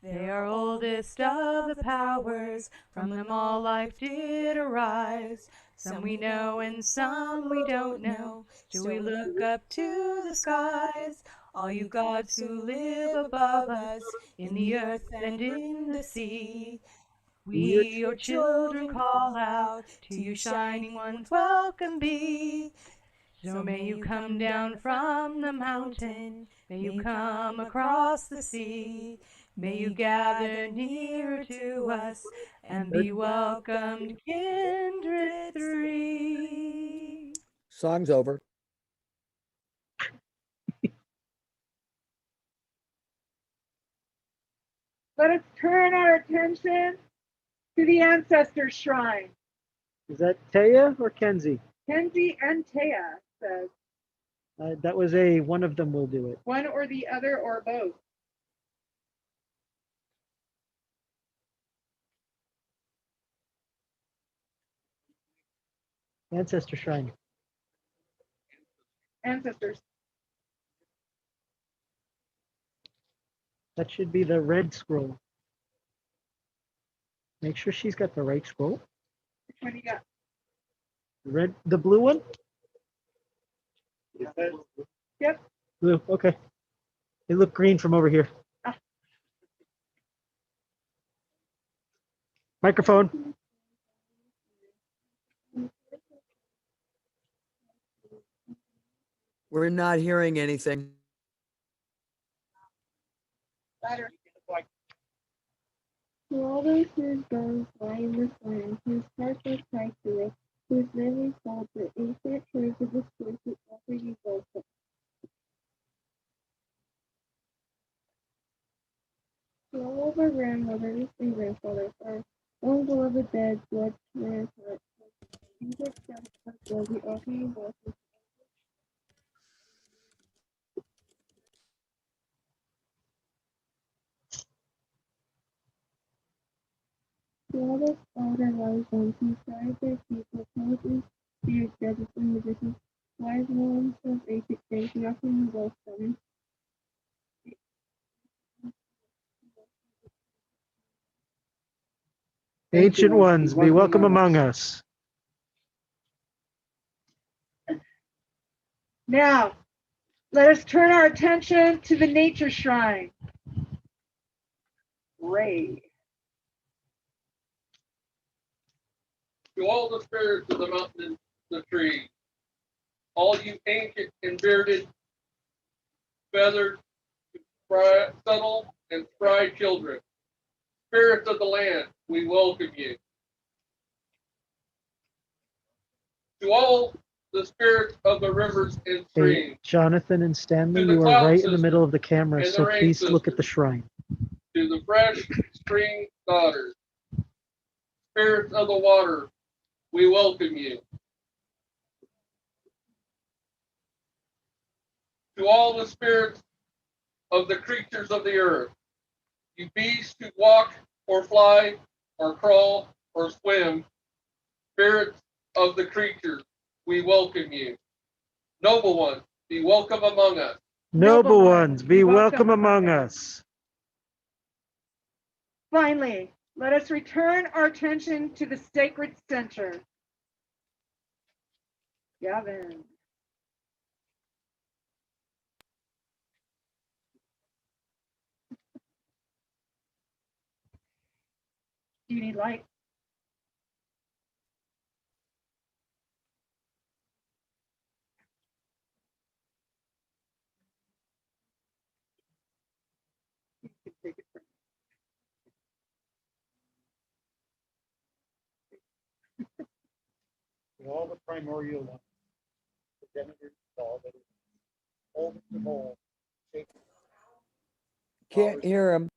They are oldest of the powers, from them all life did arise. Some we know and some we don't know, till we look up to the skies. All you gods who live above us, in the earth and in the sea. We, your children, call out, to you shining ones welcome be. So may you come down from the mountain, may you come across the sea, may you gather nearer to us and be welcomed, kindred three. Song's over. Let us turn our attention To the ancestor shrine. Is that Taya or Kenzie? Kenzie and Taya says That was a one of them will do it. one or the other or both. Ancestor Shrine. Ancestors. That should be the red scroll. Make sure she's got the right scroll. Which one you got? The blue one? Yep. Blue, okay. They look green from over here. Ah. Microphone. We're not hearing anything. Better. To all those whose bones lie in the sand, whose hearts are tied to it, whose memories hold the ancient truths of the spirits we offer you both. To all of our grandmothers and grandfathers, our own beloved dead, blood, and heart, Jesus Christ, our blood, we offer you both. To all those older wise ones who guide their people, poets, spirits, judges, and magicians, wise ones of ancient days, we offer you both them. Ancient ones, be welcome among us. Now, let us turn our attention to the nature shrine. Ray. To all the spirits of the mountain and the tree, all you ancient and bearded, feathered, subtle, and spry children, spirits of the land, we welcome you. To all the spirits of the rivers and streams, Hey, Jonathan and Stanley, To the you are cloud right in the system middle of the camera, and the so rain please look at system. the shrine. to the fresh spring daughters, spirits of the water, we welcome you. To all the spirits of the creatures of the earth, you beasts who walk or fly or crawl or swim, spirits of the creatures, we welcome you. Noble ones, be welcome among us. Noble ones, be welcome among us. Finally, let us return our attention to the sacred center. Gavin. Do you need light? To all the primordial ones, progenitors of all that is, oldest of all, sacred. Can't hear him.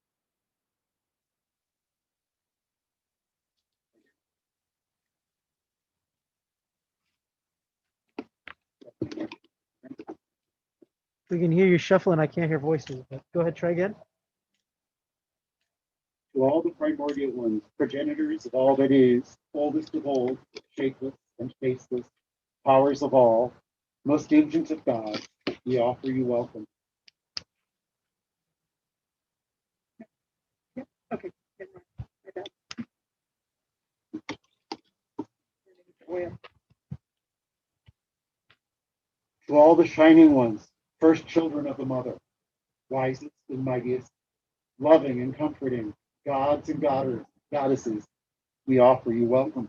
We can hear you shuffling. I can't hear voices. But go ahead, try again. To all the primordial ones, progenitors of all that is, oldest of old, shapeless and faceless, powers of all, most ancient of God, we offer you welcome. Okay. Oil. To all the shining ones, first children of the mother, wisest and mightiest, loving and comforting, gods and goddesses, we offer you welcome.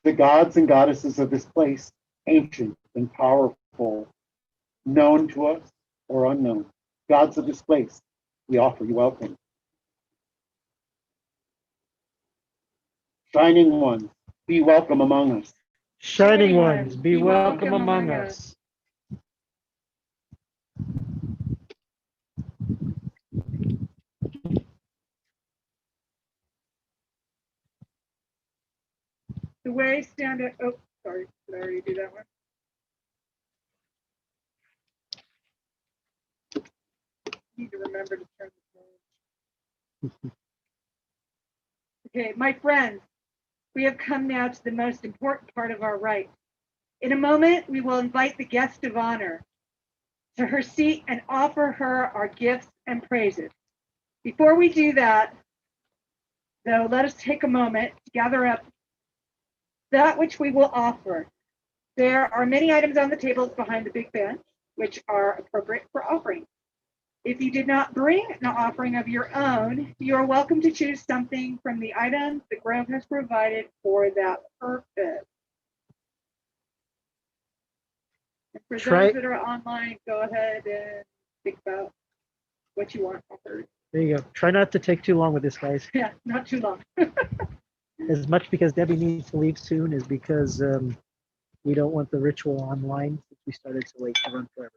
The gods and goddesses of this place, ancient and powerful, known to us or unknown, gods of this place, we offer you welcome. Shining ones, be welcome among us. Shining ones, be welcome among us. The way stand up. Oh, sorry. Did I already do that one? Need to remember to turn the phone. Okay, my friends, we have come now to the most important part of our rite. In a moment, we will invite the guest of honor to her seat and offer her our gifts and praises. Before we do that, though, let us take a moment to gather up that which we will offer. There are many items on the tables behind the big bench, which are appropriate for offering. If you did not bring an offering of your own, you are welcome to choose something from the items the Grove has provided for that purpose. And for those that are online, go ahead and think about what you want offered. There you go. Try not to take too long with this, guys. Yeah, not too long. As much because Debbie needs to leave soon as because we don't want the ritual online since we started so late to run forever.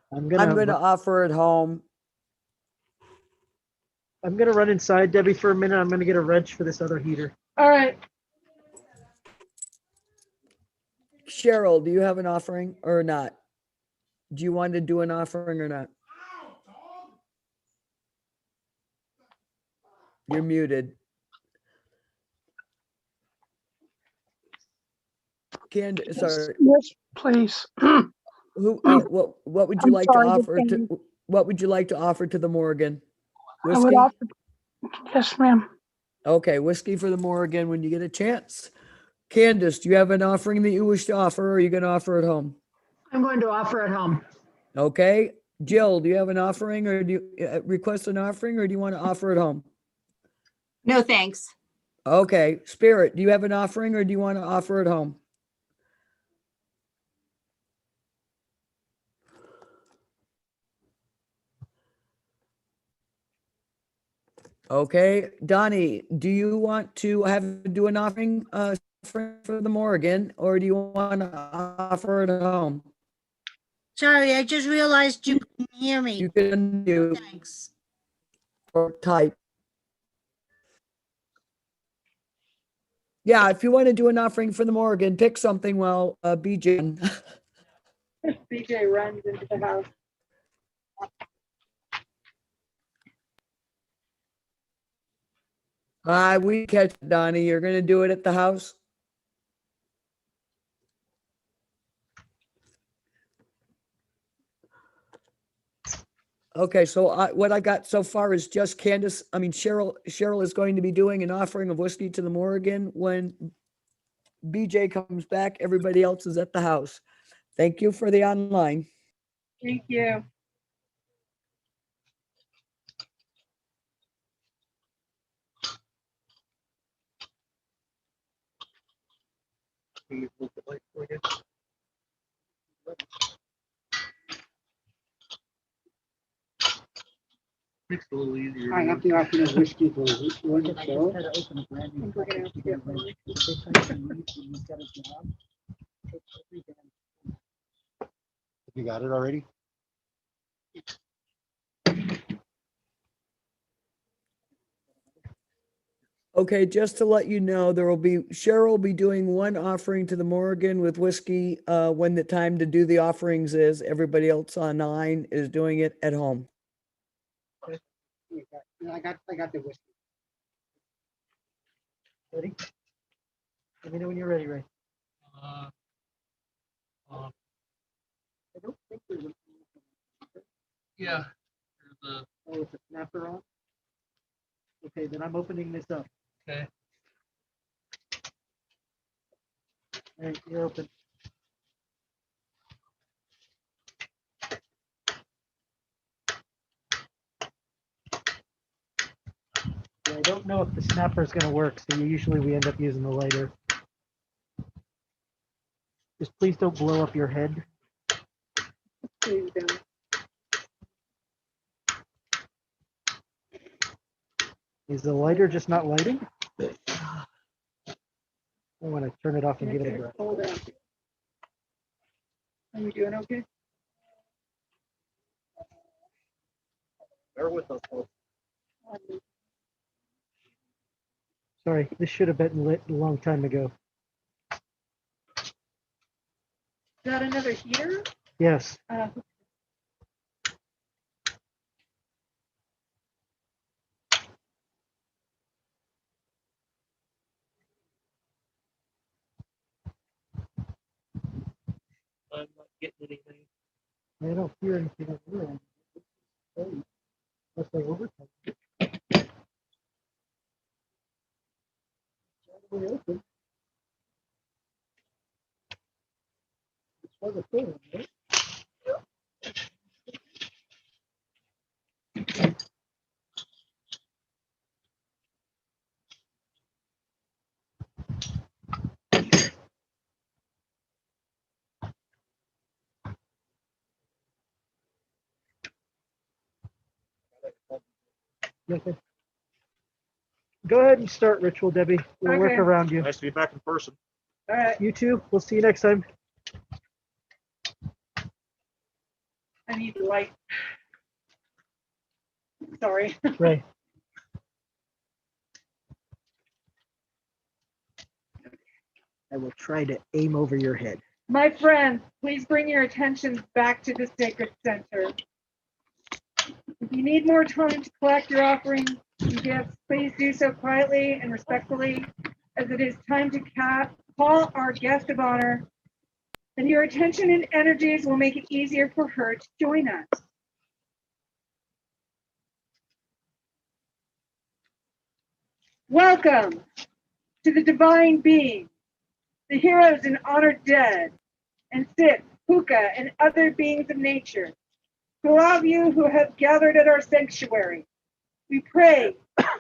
I'm gonna offer it home. I'm gonna run inside, Debbie, for a minute. I'm gonna get a wrench for this other heater. All right. Cheryl, do you have an offering or not? Do you want to do an offering or not? You're muted. Candace, sorry. Yes, please. Who? What would you like to offer to? What would you like to offer to the Morrigan? I would Whiskey? offer. Yes, ma'am. Okay, whiskey for the Morrigan when you get a chance. Candace, do you have an offering that you wish to offer, or are you going to offer at home? I'm going to offer at home. Okay. Jill, do you have an offering, or do you request an offering, or do you want to offer at home? No, thanks. Okay. Spirit, do you have an offering, or do you want to offer at home? Okay. Donnie, do you want to do an offering for the Morrigan, or do you want to offer it at home? Sorry, I just realized you couldn't hear me. You can do. Thanks. Or type. Yeah, if you want to do an offering for the Morrigan, pick something while BJ. BJ runs into the house. We catch Donnie. You're going to do it at the house? Okay, so what I got so far is just Candace. I mean, Cheryl is going to be doing an offering of whiskey to the Morrigan. When BJ comes back, everybody else is at the house. Thank you for the online. Thank you. Makes it a little easier. I have to offer the whiskey for one show. You got it already? Okay, just to let you know, Cheryl will be doing one offering to the Morrigan with whiskey when the time to do the offerings is. Everybody else online is doing it at home. I got the whiskey. Ready? Let me know when you're ready, Ray. I don't think there's a. Yeah. Oh, it's a snapper on? Okay, then I'm opening this up. Okay. All right, you're open. Yeah, I don't know if the snapper is going to work, so usually we end up using the lighter. Just please don't blow up your head. Please don't. Is the lighter just not lighting? I want to turn it off and give it a breath. Hold out. Are you doing okay? Bear with us, folks. Sorry, this should have been lit a long time ago. Is that another heater? Yes. I'm not getting anything. I don't hear anything over there. Unless I overtime it. It's all the way open. It's for the thing, right? Nothing. Go ahead and start ritual, Debbie. We'll work Okay. around you. Nice to be back in person. All right. You too. We'll see you next time. I need the light. Sorry. Ray. I will try to aim over your head. My friends, please bring your attention back to the sacred center. If you need more time to collect your offerings and gifts, please do so quietly and respectfully, as it is time to call our guest of honor, and your attention and energies will make it easier for her to join us. Welcome to the divine being, the heroes and honored dead, and Sith, Puka, and other beings of nature. To all of you who have gathered at our sanctuary, we pray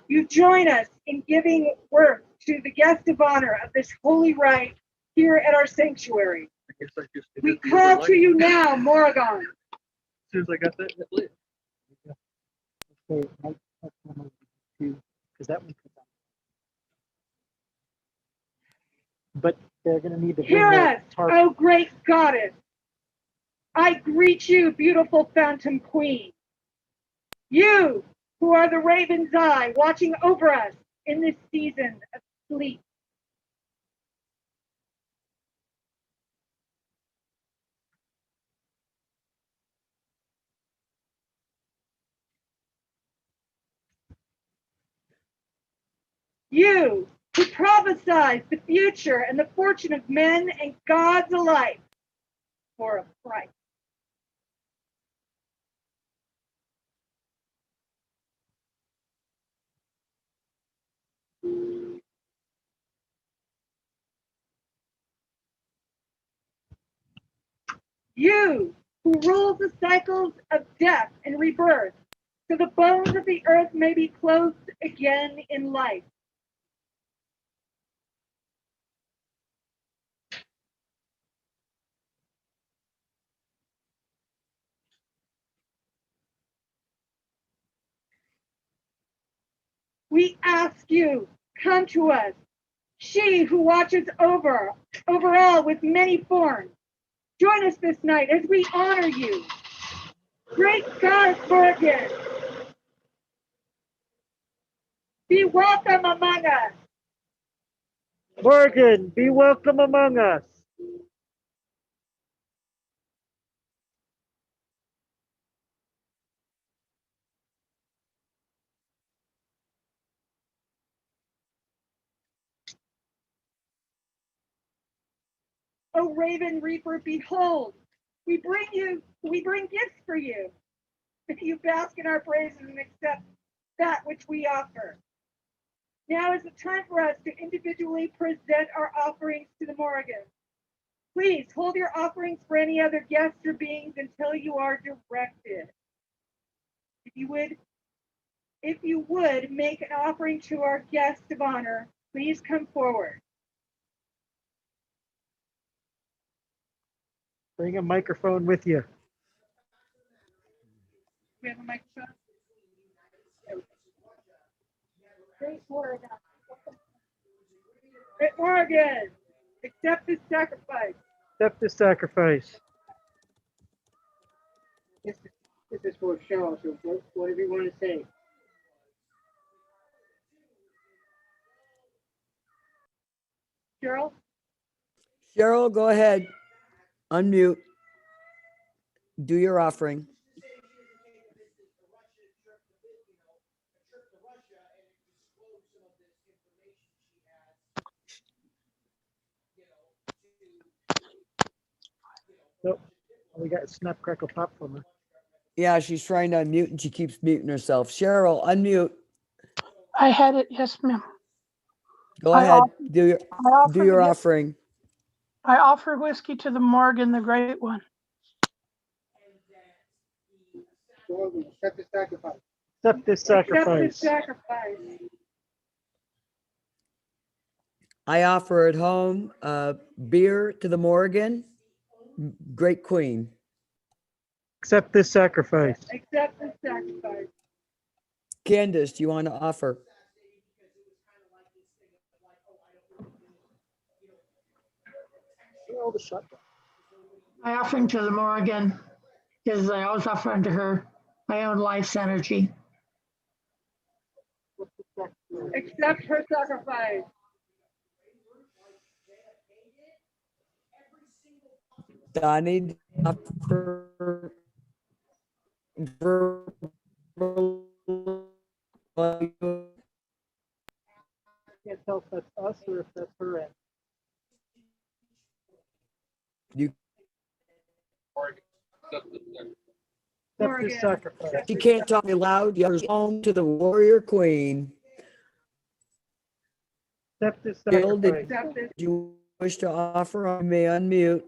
you join us in giving worth to the guest of honor of this holy rite here at our sanctuary. We call to you now, Morrigan. As soon as I got that lit. Okay, because that one comes out. But they're going to need to bring Hear the us, tarp. O great goddess. I greet you, beautiful phantom queen. You who are the raven's eye watching over us in this season of sleep. You who prophesies the future and the fortune of men and gods alike for a price. You who rules the cycles of death and rebirth, so the bones of the earth may be clothed again in life. We ask you, come to us, she who watches over all with many forms. Join us this night as we honor you. Great God, Morrigan, be welcome among us. Morgan, be welcome among us. O Raven Reaper, behold, we bring gifts for you. If you bask in our praises and accept that which we offer. Now is the time for us to individually present our offerings to the Morrigan. Please hold your offerings for any other guests or beings until you are directed. If you would make an offering to our guest of honor, please come forward. Bring a microphone with you. We have a microphone. Great Morrigan. Morrigan, accept this sacrifice. Accept the sacrifice. This is for show, so whatever you want to say. Cheryl? Cheryl, go ahead. Unmute. Do your offering. Nope. We got snap crackle pop from her. Yeah, she's trying to unmute and she keeps muting herself. Cheryl, unmute. I had it. Yes, ma'am. Go I ahead. offer- Do your I offer do your to get- offering. I offer whiskey to the Morrigan, the Great One. Accept the sacrifice. Accept this Accept this sacrifice. sacrifice. I offer at home beer to the Morrigan, Great Queen. Accept this sacrifice. Accept this sacrifice. Candace, do you want to offer? I offering to the Morrigan is I always offer unto her my own life's energy. Accept her sacrifice. Donnie, offer verbal. Can't tell if that's us or if that's her end. You Accept this sacrifice. She can't talk loud. Yours home to the warrior queen. Accept this Bill, sacrifice. did you wish to offer? I may unmute.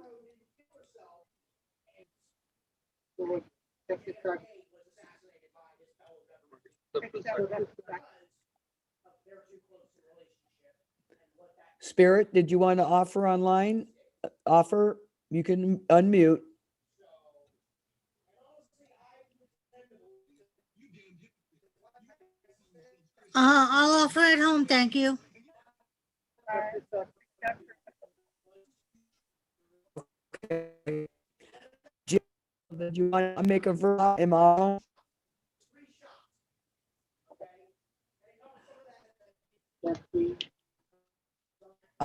Accept the sacrifice. Spirit, did you want to offer online? Offer, you can unmute. I'll offer at home, thank you. Okay. Jill, did you want to make a verbal? Am I on?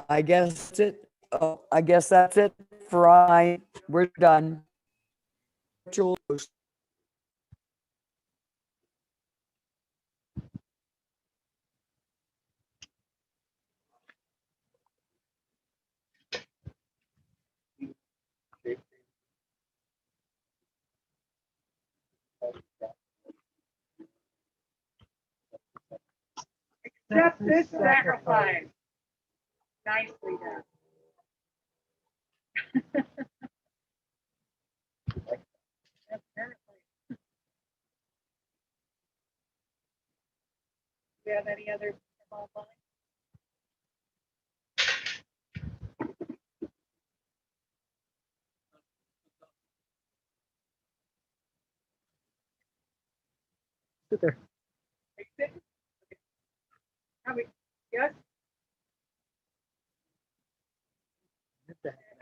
I guess that's it. Oh, I guess that's it for I. We're done. Accept this sacrifice. Nicely done. Do you have any others from online? Sit there. Yes?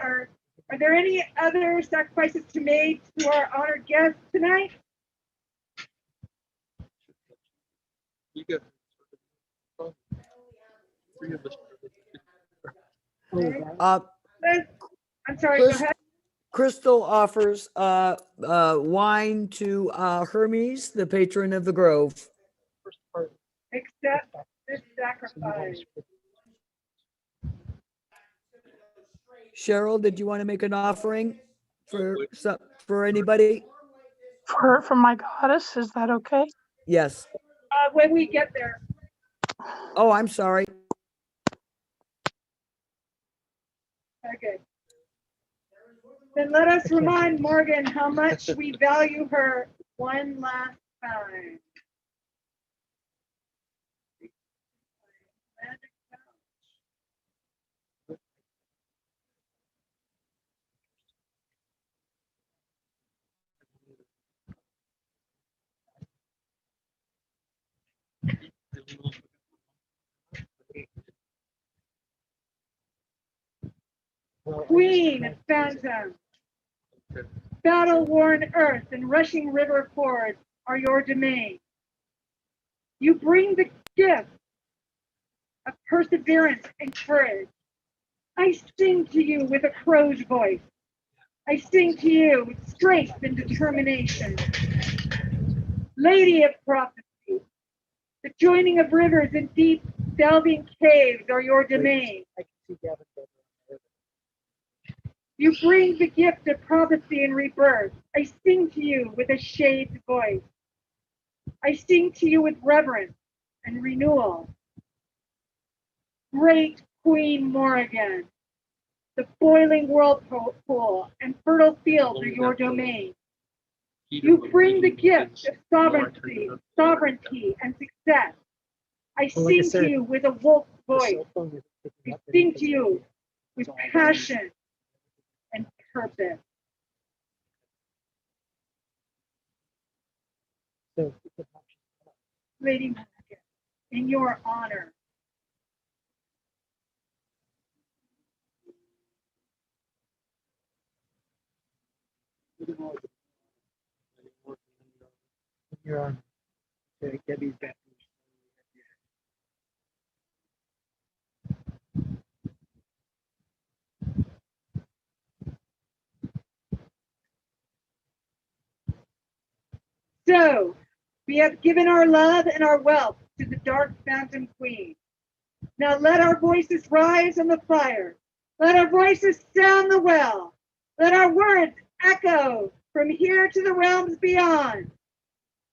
Are there any other sacrifices to make to our honored guests tonight? You got I'm sorry, go ahead. Crystal offers wine to Hermes, the patron of the Grove. Accept this sacrifice. Cheryl, did you want to make an offering for anybody? For my goddess, is that okay? Yes. When we get there. Oh, I'm sorry. Okay. Then let us remind Morgan how much we value her one last time. Queen of phantoms, battle-worn earth and rushing river fords are your domain. You bring the gift of perseverance and courage. I sing to you with a crow's voice. I sing to you with strength and determination. Lady of prophecy, the joining of rivers and deep delving caves are your domain. You bring the gift of prophecy and rebirth. I sing to you with a shaded voice. I sing to you with reverence and renewal. Great Queen Morrigan, the boiling whirlpool and fertile fields are your domain. You bring the gift of sovereignty and success. I sing to you with a wolf's voice. I sing to you with passion and purpose. Lady Morrigan, in your honor. You're on. Debbie's back. So, we have given our love and our wealth to the dark phantom queen. Now let our voices rise on the fire. Let our voices sound the well. Let our words echo from here to the realms beyond.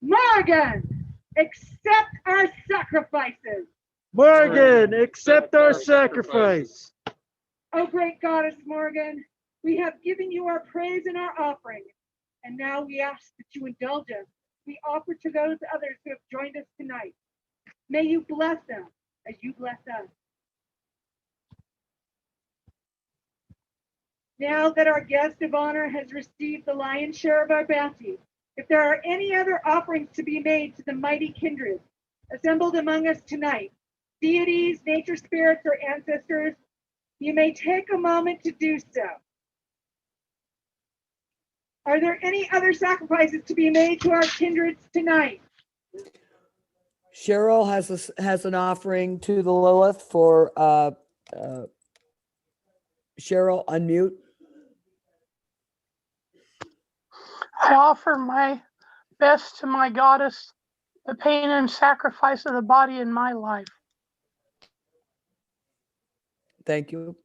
Morrigan, accept our sacrifices. Morrigan, accept our sacrifice. O great goddess Morrigan, we have given you our praise and our offering, and now we ask that you indulge us. We offer to those others who have joined us tonight. May you bless them as you bless us. Now that our guest of honor has received the lion's share of our bounty, if there are any other offerings to be made to the mighty kindred assembled among us tonight, deities, nature spirits, or ancestors, you may take a moment to do so. Are there any other sacrifices to be made to our kindreds tonight? Cheryl has an offering to the Lilith for Cheryl, unmute. I offer my best to my goddess, the pain and sacrifice of the body in my life. Thank you.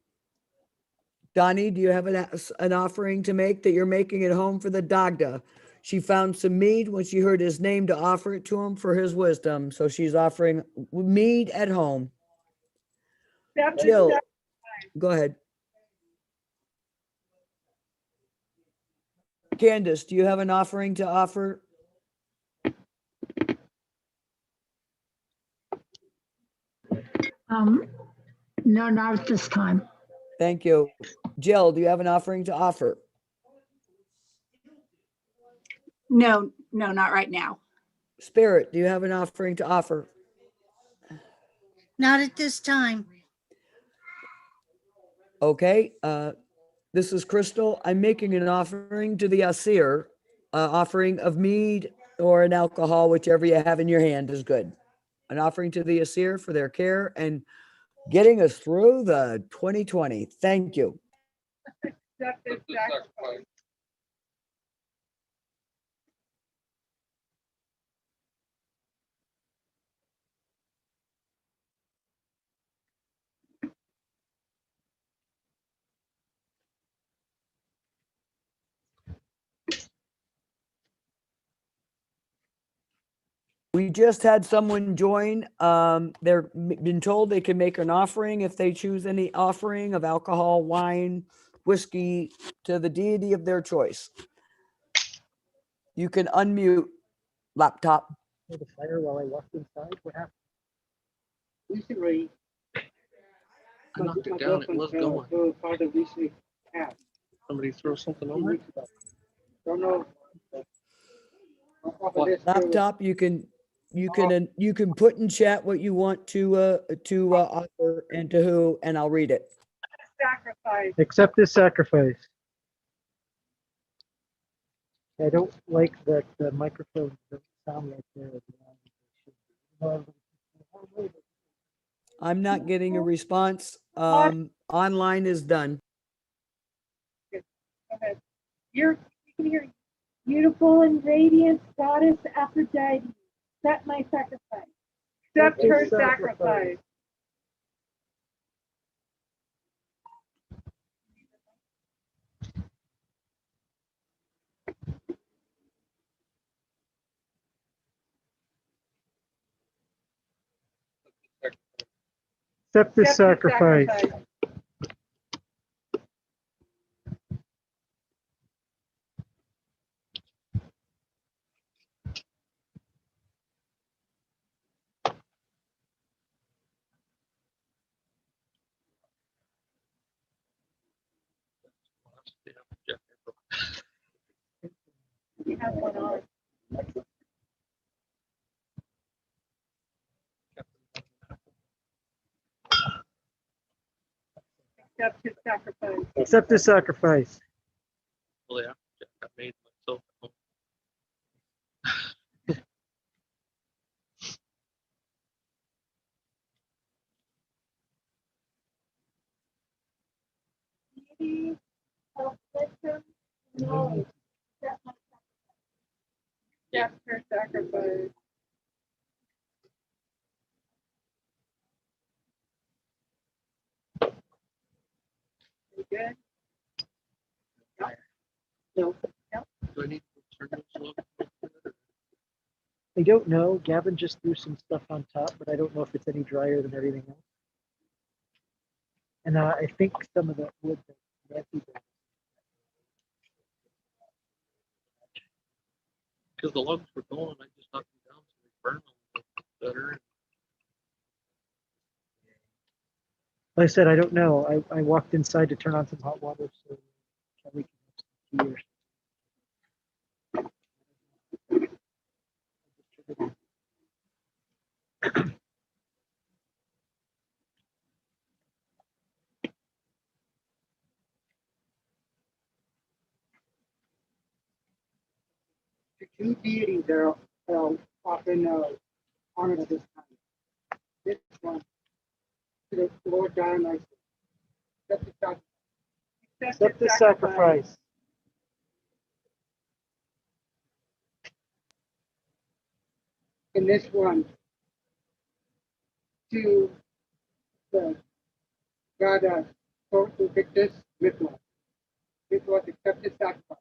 Donnie, do you have an offering to make that you're making at home for the Dagda? She found some mead when she heard his name to offer it to him for his wisdom. So she's offering mead at home. Jill, go ahead. Candace, do you have an offering to offer? No, not at this time. Thank you. Jill, do you have an offering to offer? No, not right now. Spirit, do you have an offering to offer? Not at this time. Okay. This is Crystal. I'm making an offering to the Asir, offering of mead or an alcohol, whichever you have in your hand is good. An offering to the Asir for their care and getting us through the 2020. Thank you. We just had someone join. They're been told they can make an offering if they choose any offering of alcohol, wine, whiskey to the deity of their choice. You can unmute laptop. The fire while I walked inside. What happened? Recently, I knocked it down. It was going. Father recently passed. Somebody throw something over it? Don't know. Laptop, you can put in chat what you want to offer and to who, and I'll read it. sacrifice. Accept this sacrifice. I don't like that the microphone doesn't sound like they're. I'm not getting a response. Online is done. Go ahead. You can hear beautiful and radiant goddess Aphrodite. Accept my sacrifice. Accept her sacrifice. Accept this sacrifice. You have one on. Accept his sacrifice. Accept this sacrifice. Well, yeah, I made myself at home. Beauty of wisdom and knowledge. Accept my sacrifice. Accept her sacrifice. You good? No. Do I need to turn this off? I don't know. Gavin just threw some stuff on top, but I don't know if it's any drier than everything else. And I think some of the wood that Nancy brought. Because the logs were going, I just knocked them down so they burn a little better. Like I said, I don't know. I walked inside to turn on some hot water so Kelly can have some tea or Two deities are often honored at this time. This one, to the Lord Dionysus. accept the sacrifice. And this one, to the God Victus Mythos. Mythos, accept this sacrifice.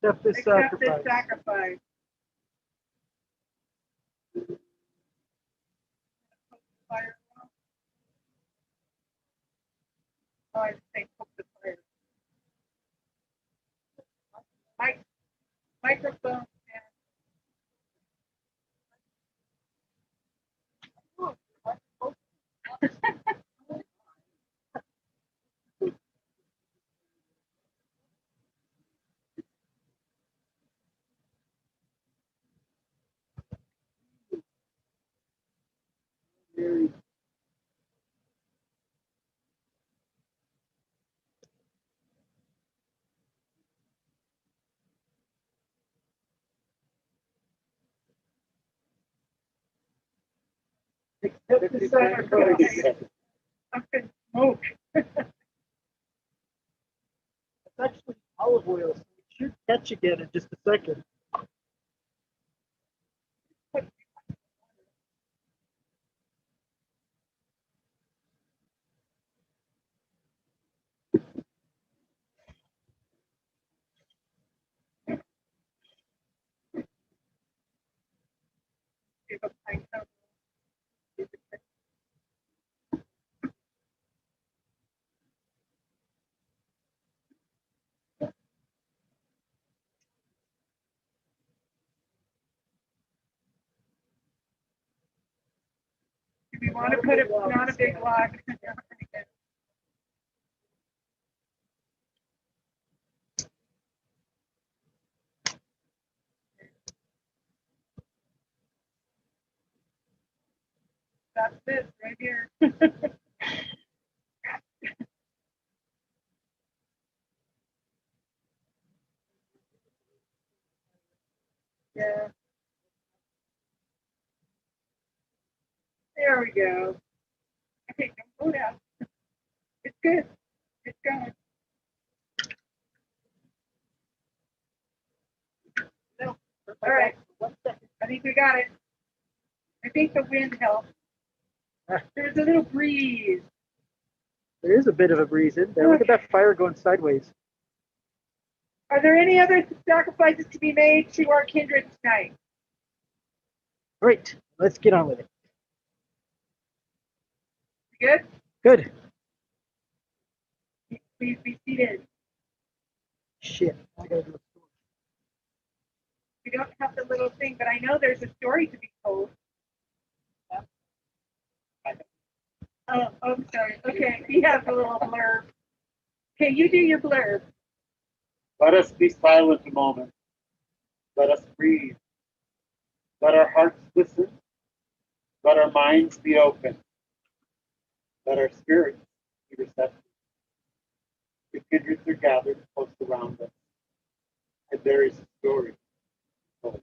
Accept this Accept this sacrifice. sacrifice. Fire. Oh, I think poke the fire. Microphone. Very Accept the sacrifice. I'm gonna smoke. It's actually olive oil, so it should catch again in just a second. Give a pint of- If you want to put it, not a big log. That's it right here. Yeah. There we go. Okay, don't go down. It's good. It's going. No. All right. I think we got it. I think the wind helped. There's a little breeze. There is a bit of a breeze in there. Look at that fire going sideways. Are there any other sacrifices to be made to our kindred tonight? Great. Let's get on with it. Good? Good. Please be seated. Shit. I gotta do a story. We don't have the little thing, but I know there's a story to be told. Oh, I'm sorry. Okay, he has a little blurb. Okay, you do your blurb. Let us be silent a moment. Let us breathe. Let our hearts listen. Let our minds be open. Let our spirits be receptive. The kindreds are gathered close around us, and there is a story told.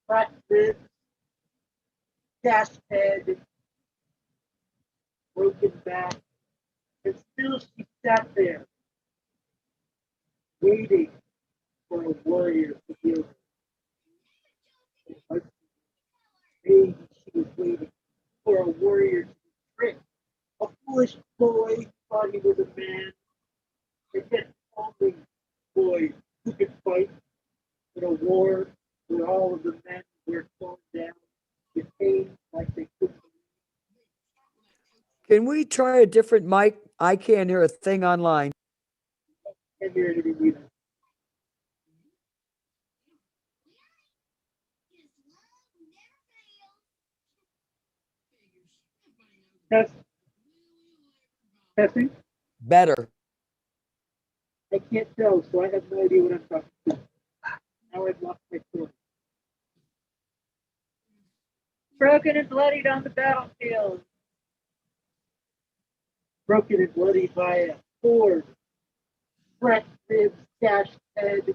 Flat ribs, dashed head, broken back, and still she sat there, waiting for a warrior to heal her. Maybe she was waiting for a warrior to be tricked. A foolish boy thought he was a man, and yet only boy who could fight in a war where all of the men were thrown down with pain like they couldn't. Can we try a different mic? I can't hear a thing online. Can't hear anything either. Test. Testing. Better. I can't tell, so I have no idea what I'm talking about. Now I've lost my story. Broken and bloodied on the battlefield. Broken and bloodied by a sword. Cracked ribs, dashed head,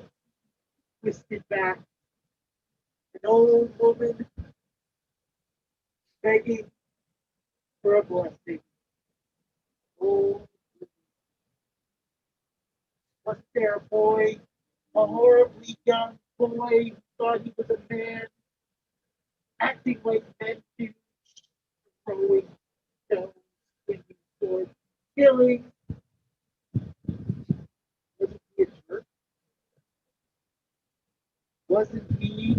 twisted back. An old woman begging for a blessing. Oh, was there a boy, a horribly young boy who thought he was a man, acting like men do, throwing stones, swinging swords, killing? Wasn't he a jerk? Wasn't he?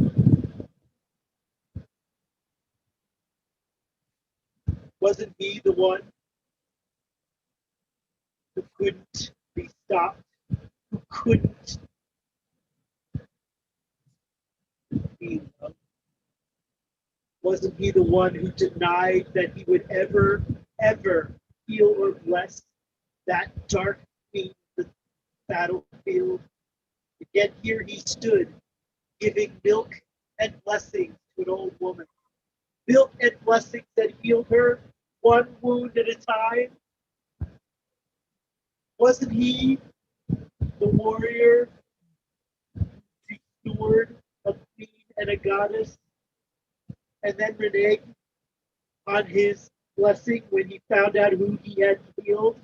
Wasn't he the one who couldn't be stopped? Who couldn't be loved? Wasn't he the one who denied that he would ever, ever heal or bless that dark queen of the battlefield? And yet here he stood, giving milk and blessings to an old woman. Milk and blessings that healed her one wound at a time. Wasn't he the warrior, restored a queen and a goddess, and then reneged on his blessing when he found out who he had healed?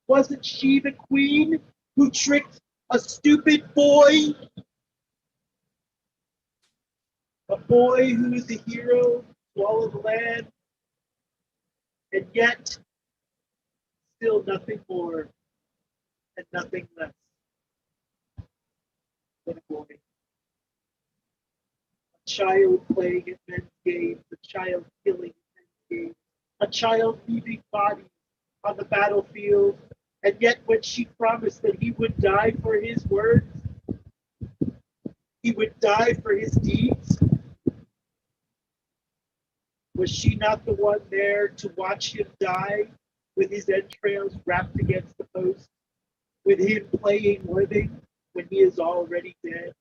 Wasn't she the queen who tricked a stupid boy? A boy who is a hero to all of the land, and yet still nothing more and nothing less than a boy. A child playing at men's games, a child killing at men's games, a child leaving bodies on the battlefield, and yet when she promised that he would die for his words, he would die for his deeds, was she not the one there to watch him die with his entrails wrapped against the post, with him playing living when he is already dead?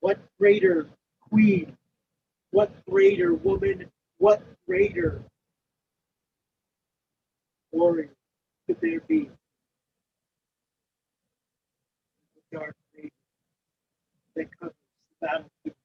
What greater queen, what greater woman, what greater warrior could there be? The dark raven that covers the battlefield.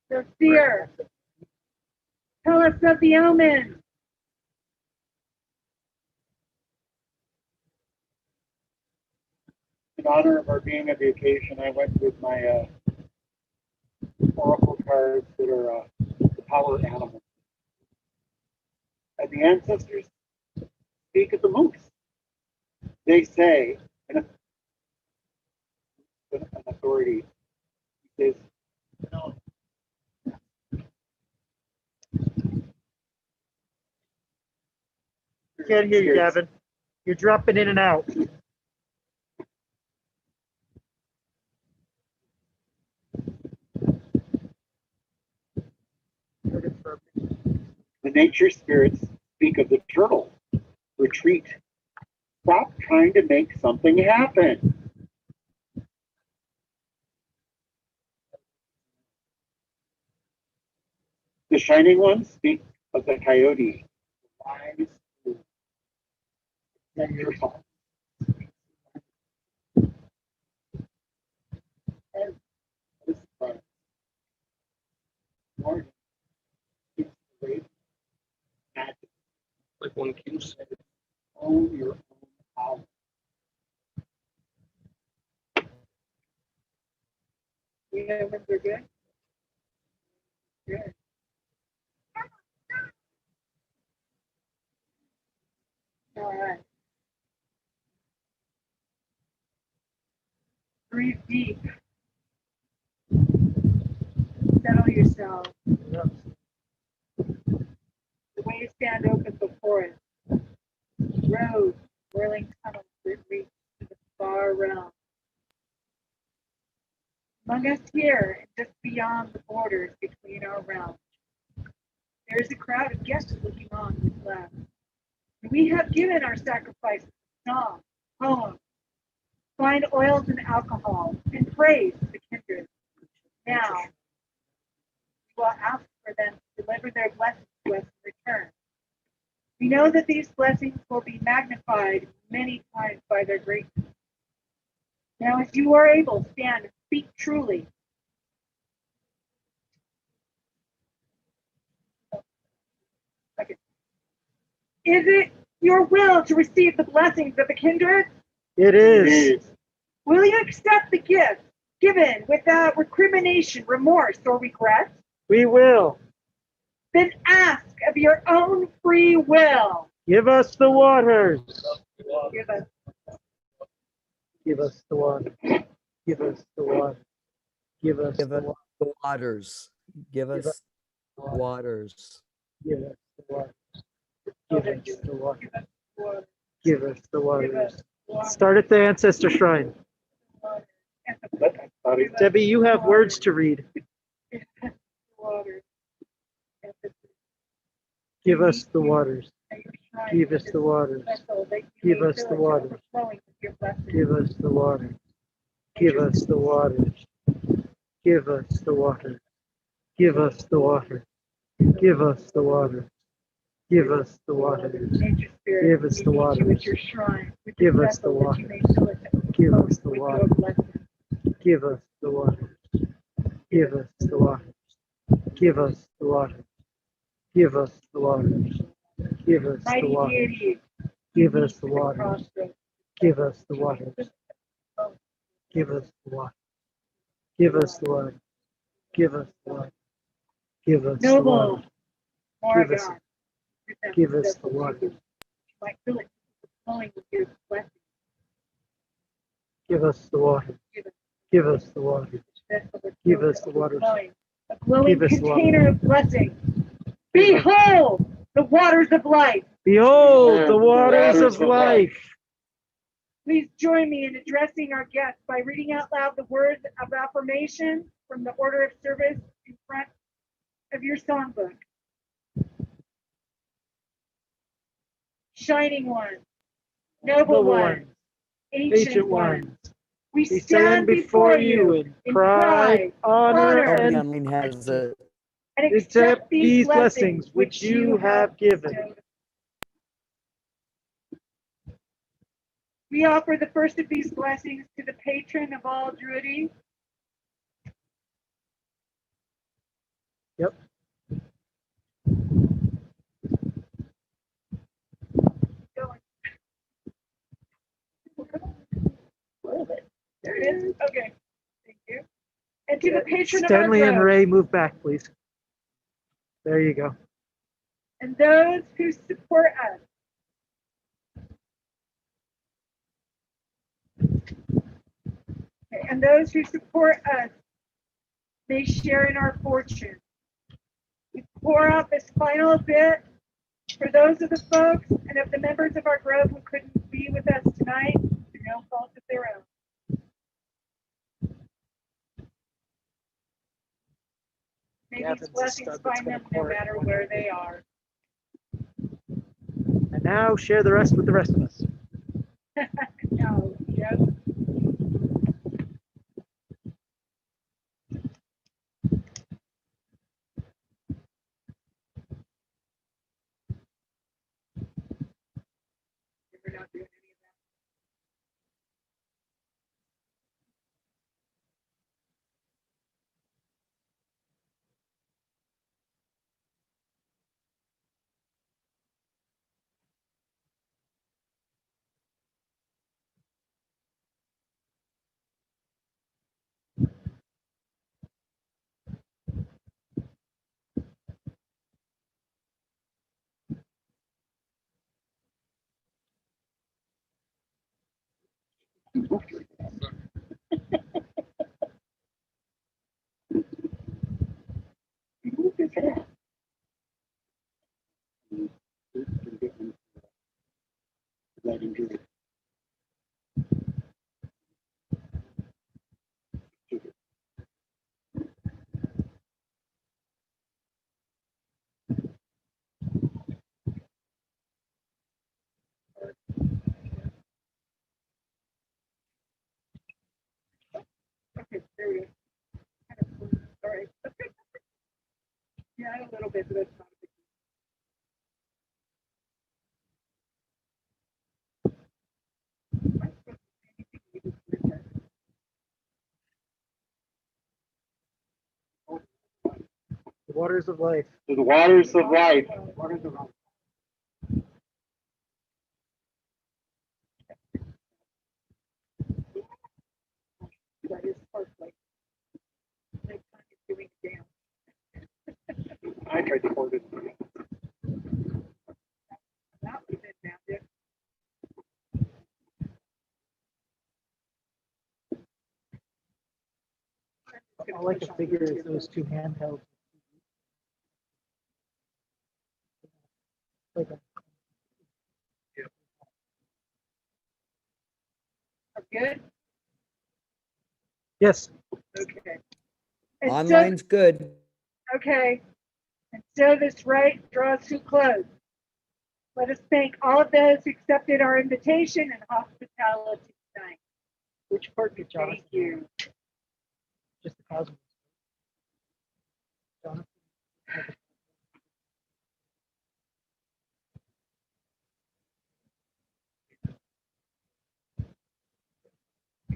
The seer, tell us of the omen. In honor of our being at the occasion, I went with my oracle cards that are the power animals. And the ancestors speak of the moose. They say, an authority is, Can't hear you, Gavin. You're dropping in and out. the nature spirits speak of the turtle. Retreat. Stop trying to make something happen. The shining ones speak of the coyote. Wise fool. Your fault. Morrigan. It's great magic. Like one king said, own your own power. Yeah, when they're good. Good. All right. Breathe deep. Settle yourself. The waves stand open before it. Roads, whirling tunnels that reach to the far realm. Among us here, and just beyond the borders between our realms, there is a crowd of guests looking on with love. We have given our sacrifices song, poem, fine oils and alcohol, and praise to the kindred. Now, we will ask for them to deliver their blessings to us in return. We know that these blessings will be magnified many times by their greatness. Now, as you are able, stand and speak truly. Okay. Is it your will to receive the blessings of the kindred? It is. Will you accept the gift given without recrimination, remorse, or regret? We will. Then ask of your own free will. Give us the waters. Give us. Give us the water. Give us the water. Give us Give the us water. the waters. Give us waters. Give us the water. Give us the water. Give us the waters. Start at the ancestor shrine. Debbie, you have words to read. Give us the waters. Give us the waters. Give us the waters. Give us the waters. Give us the waters. Give us the waters. Give us the water. Give us the water. Give us the water. Nature Spirit, Give us the we meet water. you at your shrine. With Give the us the vessel that water. you may fill it to Give overflow us the with water. your blessing. Give us the water. Give us the water. Give us the water. Give us the water. Give us the Mighty water. deity, Give you us meet the at water. crossroads. Give us the water. Give us the water. Give us the water. Give us the water. Give us the Noble water. Give us, Morrigan, give us the water. you might fill it flowing with your blessing. Give us the water. Give us the water. Vessel that Give flows us the water. overflowing. A glowing Give us the water. container of blessing. Give us- Behold the waters of life. Behold the waters of life. Please join me in addressing our guests by reading out loud the words of affirmation from the order of service in front of your songbook. Shining one, noble one, ancient one, we stand before you in pride, honor, Nobody and online has a accept these blessings which you have given. bestowed. We offer the first of these blessings to the patron of all Druids. Yep. There it is. Okay. Thank you. And to the patron Stanley of our and grove, Ray, move back, please. There you go. and those who support us. Okay, and those who support us may share in our fortune. We pour out this final bit for those of the folks and of the members of our grove who couldn't be with us tonight through no fault of their own. May these blessings find them no matter where they are. And now share the rest with the rest of us. No, yes. We're not doing any of that. Okay, there we go. All right. Yeah, a little bit, but that's not a big The waters of life. To the waters of life. Waters of life. That is part like next time you're doing a dance. I tried to hold it. That was it, magic. All I can figure is those two handhelds. Like a, Good? yes. Okay. And online's good. okay. And so this rite draws to a close. Let us thank all of those who accepted our invitation and hospitality tonight. Which part did Jonathan? Thank you. Just the cosmos.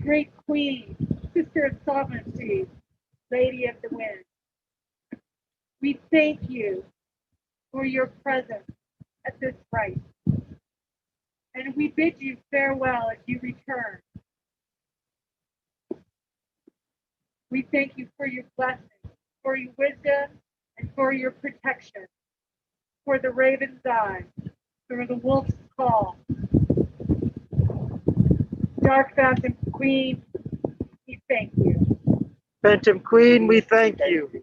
Great Queen, Sister of Sovereignty, Lady of the Wind, we thank you for your presence at this rite, and we bid you farewell as you return. We thank you for your blessings, for your wisdom, and for your protection, for the raven's eye, for the wolf's call. Dark Phantom Queen, we thank you. Phantom Queen, we thank you.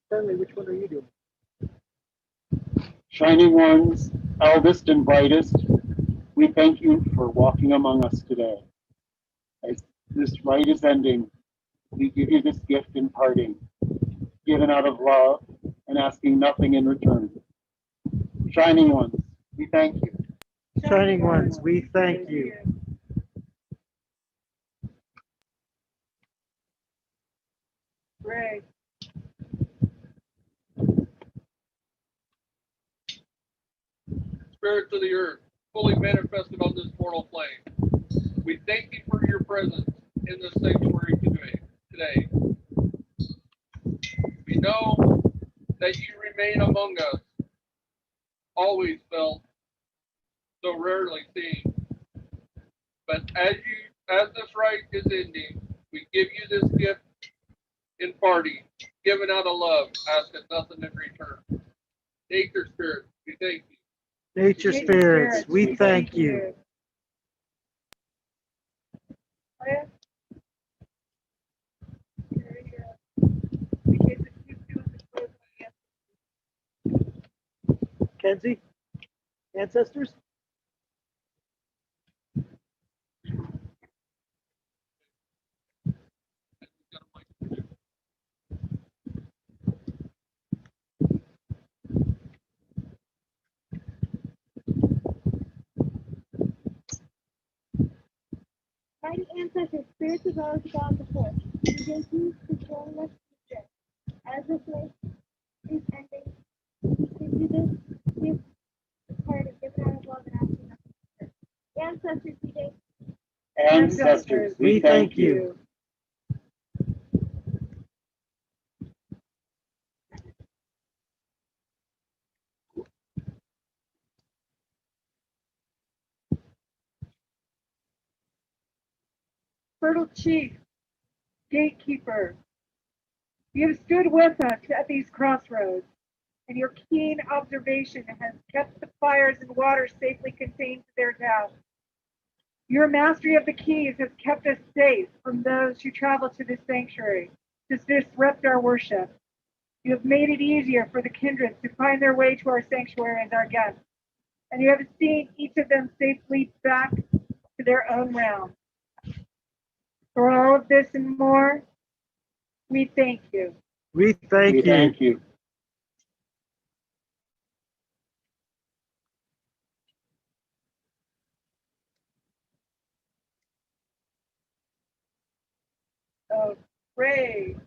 Stanley, which one are you doing? Shining ones, eldest and brightest, we thank you for walking among us today. As this rite is ending, we give you this gift in parting, given out of love and asking nothing in return. Shining ones, we thank you. Shining ones, we thank you. Great. Spirits of the earth, fully manifested on this mortal plane, we thank you for your presence in this sanctuary today. We know that you remain among us, always felt, so rarely seen. But as this rite is ending, we give you this gift in party, given out of love, asking nothing in return. Nature spirits, we thank you. Nature spirits, we thank you. Kenzie, ancestors? Mighty ancestors, spirits of those who gone before, we thank you for joining us today. As this life is ending, we give you this gift of party, given out of love and asking nothing in return. Ancestors, we thank you. Ancestors, we thank you. Fertile Chief, Gatekeeper, you have stood with us at these crossroads, and your keen observation has kept the fires and water safely contained to their depths. Your mastery of the keys has kept us safe from those who travel to this sanctuary to disrupt our worship. You have made it easier for the kindreds to find their way to our sanctuary as our guests, and you have seen each of them safely back to their own realm. For all of this and more, we thank you. We thank you. Thank you. Oh, great.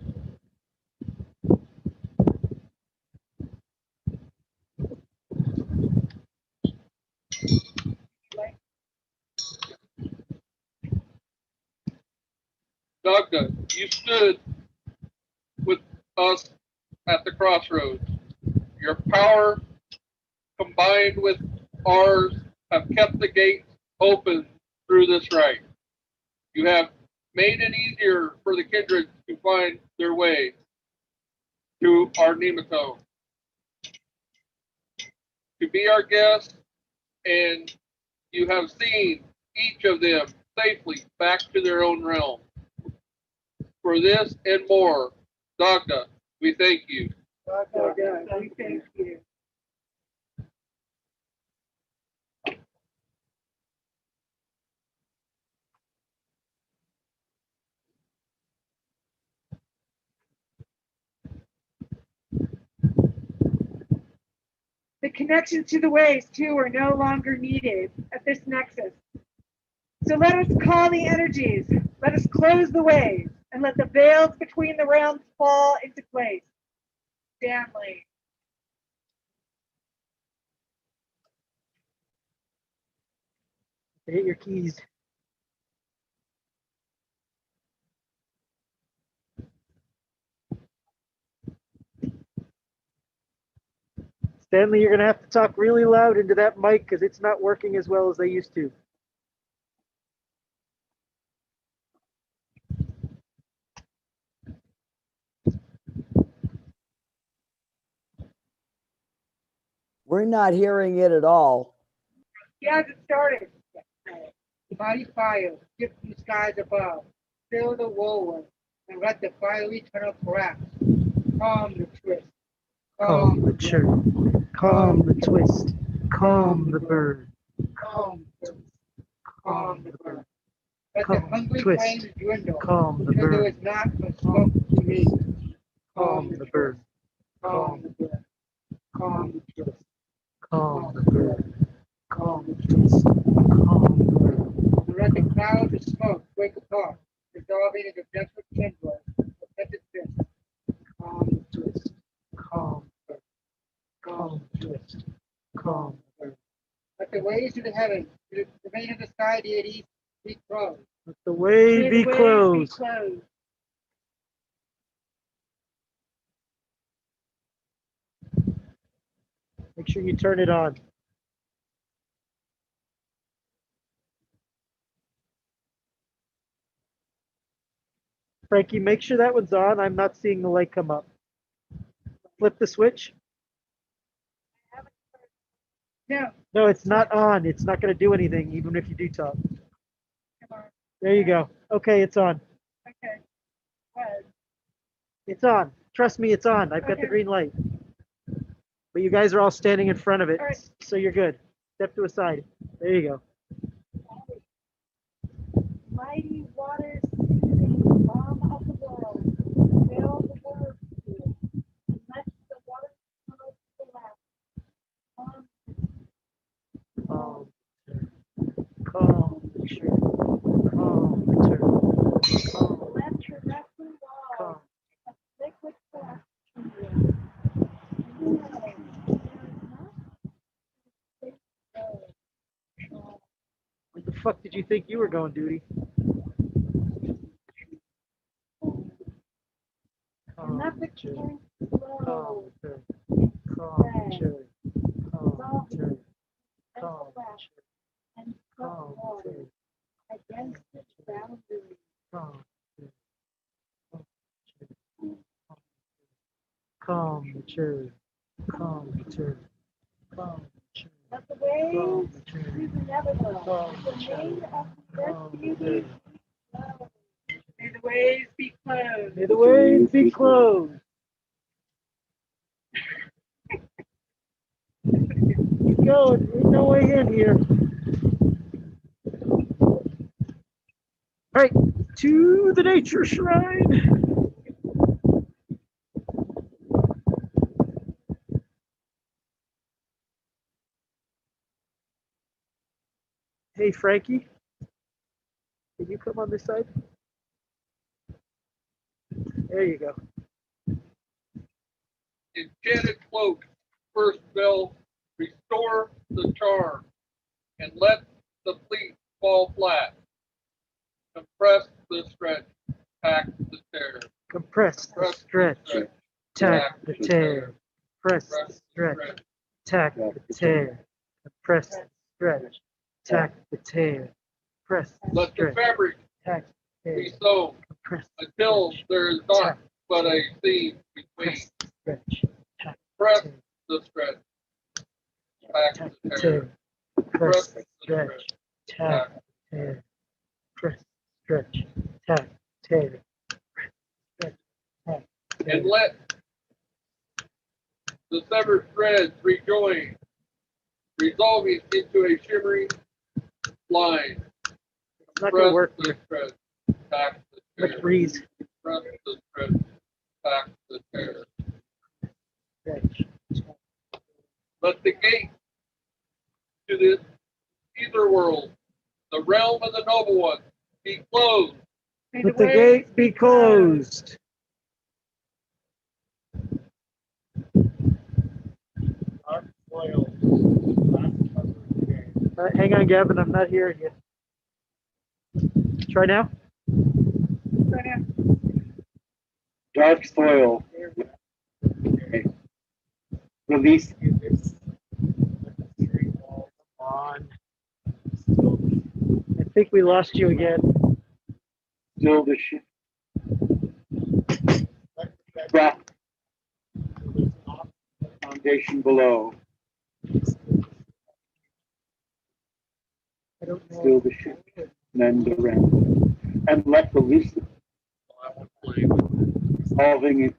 Dogda, you stood with us at the crossroads. Your power combined with ours have kept the gates open through this rite. You have made it easier for the kindred to find their way to our Neopagan, to be our guest, and you have seen each of them safely back to their own realm. For this and more, Dogda, we thank you. Dogda, we thank you. The connections to the waves, too, are no longer needed at this nexus. So let us call the energies. Let us close the waves and let the veils between the realms fall into place. Stanley. Hit your keys. Stanley, you're going to have to talk really loud into that mic because it's not working as well as they used to. We're not hearing it at all. He hasn't started. Mighty fire, dip the skies above, fill the whirlwind, and let the fiery tunnel collapse. Calm the twist. Calm the churn, calm the twist, calm the burn, Calm the twist. Calm the burn. Let calm the the hungry twist, flames dwindle, calm the until there burn, is not a smoke to me. calm the burn, Calm the burn. Calm the twist. calm the burn, calm the twist, calm the burn. And let the clouds of smoke break apart, dissolving into desperate kindlers of petted fist. Calm the twist, calm the burn, calm the twist, calm the burn. Let the ways to the heavens, to the domain of the sky deities, be closed. Let the way be closed. Make sure you turn it on. Frankie, make sure that one's on. I'm not seeing the light come up. Flip the switch. No. No, it's not on. It's not going to do anything, even if you do talk. There you go. Okay, it's on. Okay. Good. It's on. Trust me, it's on. I've got the green light. But you guys are all standing in front of it, so you're good. Step to a side. There you go. Mighty waters, soothing balm of the world, fill the world with you. Let the waters flow to the left. Calm the churn, calm the turn, calm. Let your wrestling Calm. walls of liquid flesh from you. Where the fuck did you think you were going, Duty? And let the churn flow. Calm the turn, calm the turn, calm the turn, And calm the turn, against its boundary. calm the turn, calm the turn, calm the turn. Let the waves through the neverland, Calm the the main of the earth calm the beauty. turn. May the waves be closed. May the waves be closed. Keep going. There's no way in here. All right, to the nature shrine. Hey, Frankie, can you come on this side? There you go. Enchanted cloak, first spell, restore the charm, and let the fleet fall flat. Compress the stretch, pack the tear. Compress the stretch, tack the tear. Press the stretch, tack the tear. Compress the stretch, tack the tear. Press the Let the stretch, fabric tack the be tear. sewn Compress the until stretch, there is not tack but a seam between. press the stretch, tack Press the tear. the stretch, pack Tack the the tear. tear. Press the stretch, tack the tear. Press the stretch, tack the tear. Press the stretch, tack the tear. And let the severed threads rejoin, resolving into a shimmering line. It's not gonna work The here. thread, pack the Let's tear. breathe. Press the thread, pack the tear. Stretch. Let the gate to the ether world, the realm of the noble one, be closed. Let the gate be closed. Hang on, Gavin. I'm not hearing you. Try now. Dark soil. Release. On. I think we lost you again. Still the ship. Drop. Foundation below. Still the ship. Mend around. And let the loose. Solving it.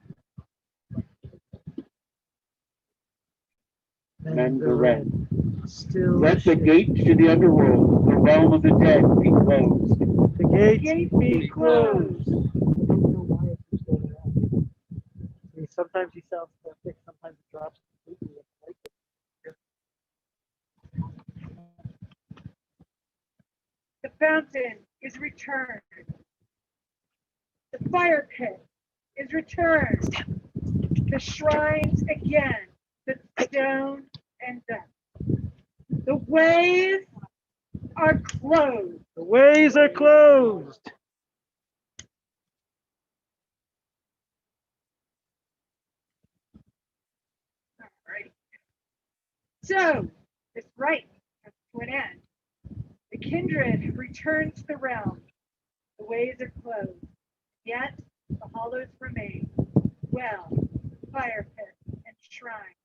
Mend around. Still let the gate to the underworld, the realm of the dead, be closed. The gate be closed. I don't know why it keeps going around. I mean, sometimes he sounds perfect, sometimes it drops completely. The fountain is returned. The fire pit is returned. The shrines again, the stone and dust. The ways are closed. The ways are closed. All right. So, this rite comes to an end. The kindred return to the realm. The ways are closed. Yet the hollows remain. Well, fire pit and shrine.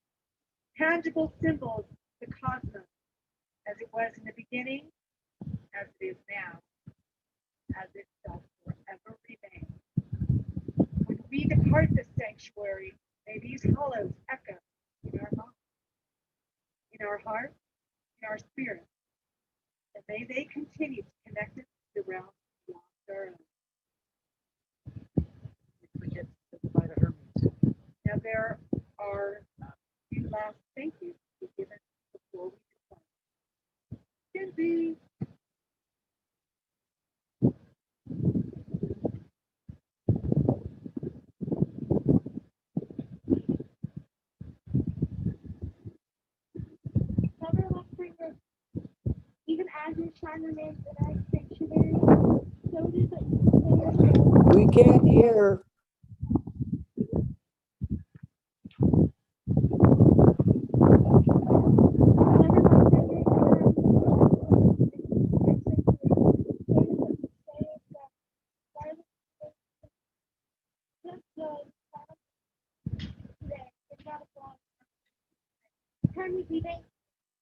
Tangible symbols of the cosmos, as it was in the beginning, as it is now, as it shall forever remain. When we depart this sanctuary, may these hollows echo in our minds, in our hearts, in our spirits, and may they continue to connect us to the realm beyond our own. Now there are a few last thank yous to be given before we depart. Kinsey. Mother, let's bring this. Even as your shrine remains in our sanctuary, so does it. We can't hear.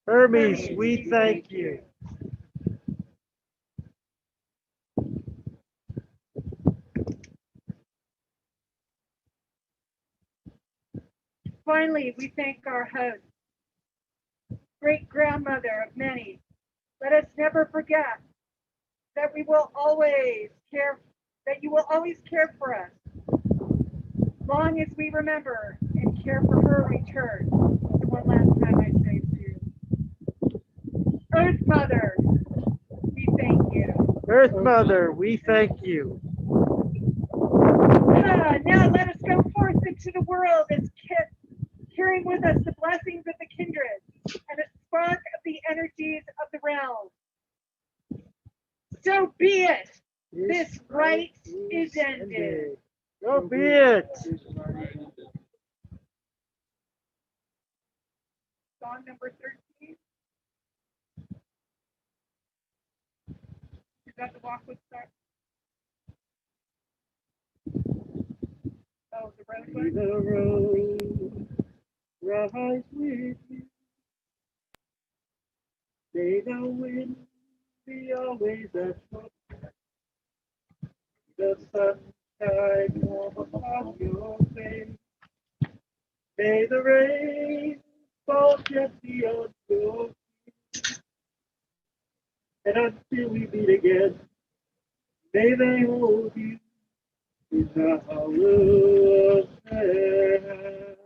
Hermes, we thank you. Finally, we thank our host, great grandmother of many. Let us never forget that we will always care, that you will always care for us, long as we remember and care for her return. So one last time I say to you, Earth Mother, we thank you. Earth Mother, we thank you. Now let us go forth into the world as carrying with us the blessings of the kindred and a spark of the energies of the realm. So be it. This rite is ended. So be it. Song number 13. Is that the walk with start? Oh, the road one? The road rise with you. May the wind be always at home. The sunshine warm upon your face. May the rain fall gently on your feet. And until we meet again, may they hold you in the hollow of hand.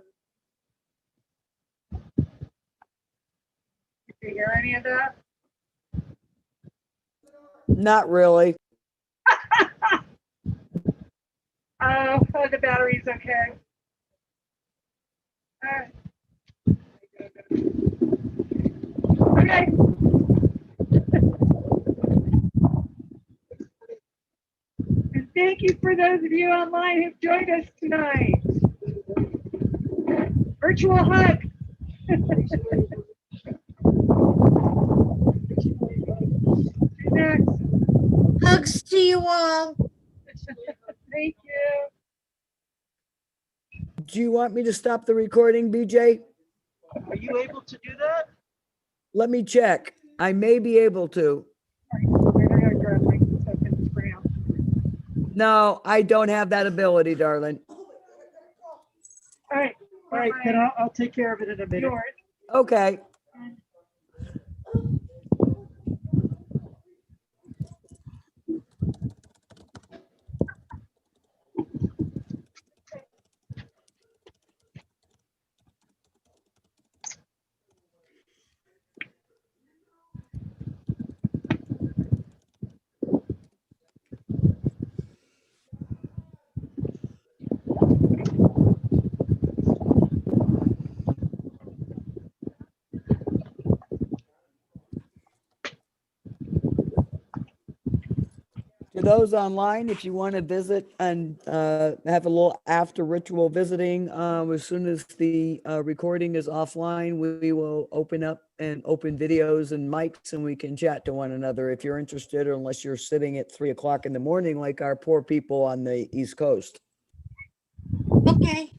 Do you hear any of that? Not really. Oh, the battery's okay. All right. Okay. And thank you for those of you online who've joined us tonight. Virtual hug. Next. Hugs to you all. Thank you. Do you want me to stop the recording, BJ? Are you able to do that? Let me check. I may be able to. No, I don't have that ability, darling. All right. All right, then I'll take care of it in a minute. Yours. Okay. To those online, if you want to visit and have a little after ritual visiting, as soon as the recording is offline, we will open up and open videos and mics and we can chat to one another if you're interested, or unless you're sitting at 3 o'clock in the morning like our poor people on the East Coast. Okay.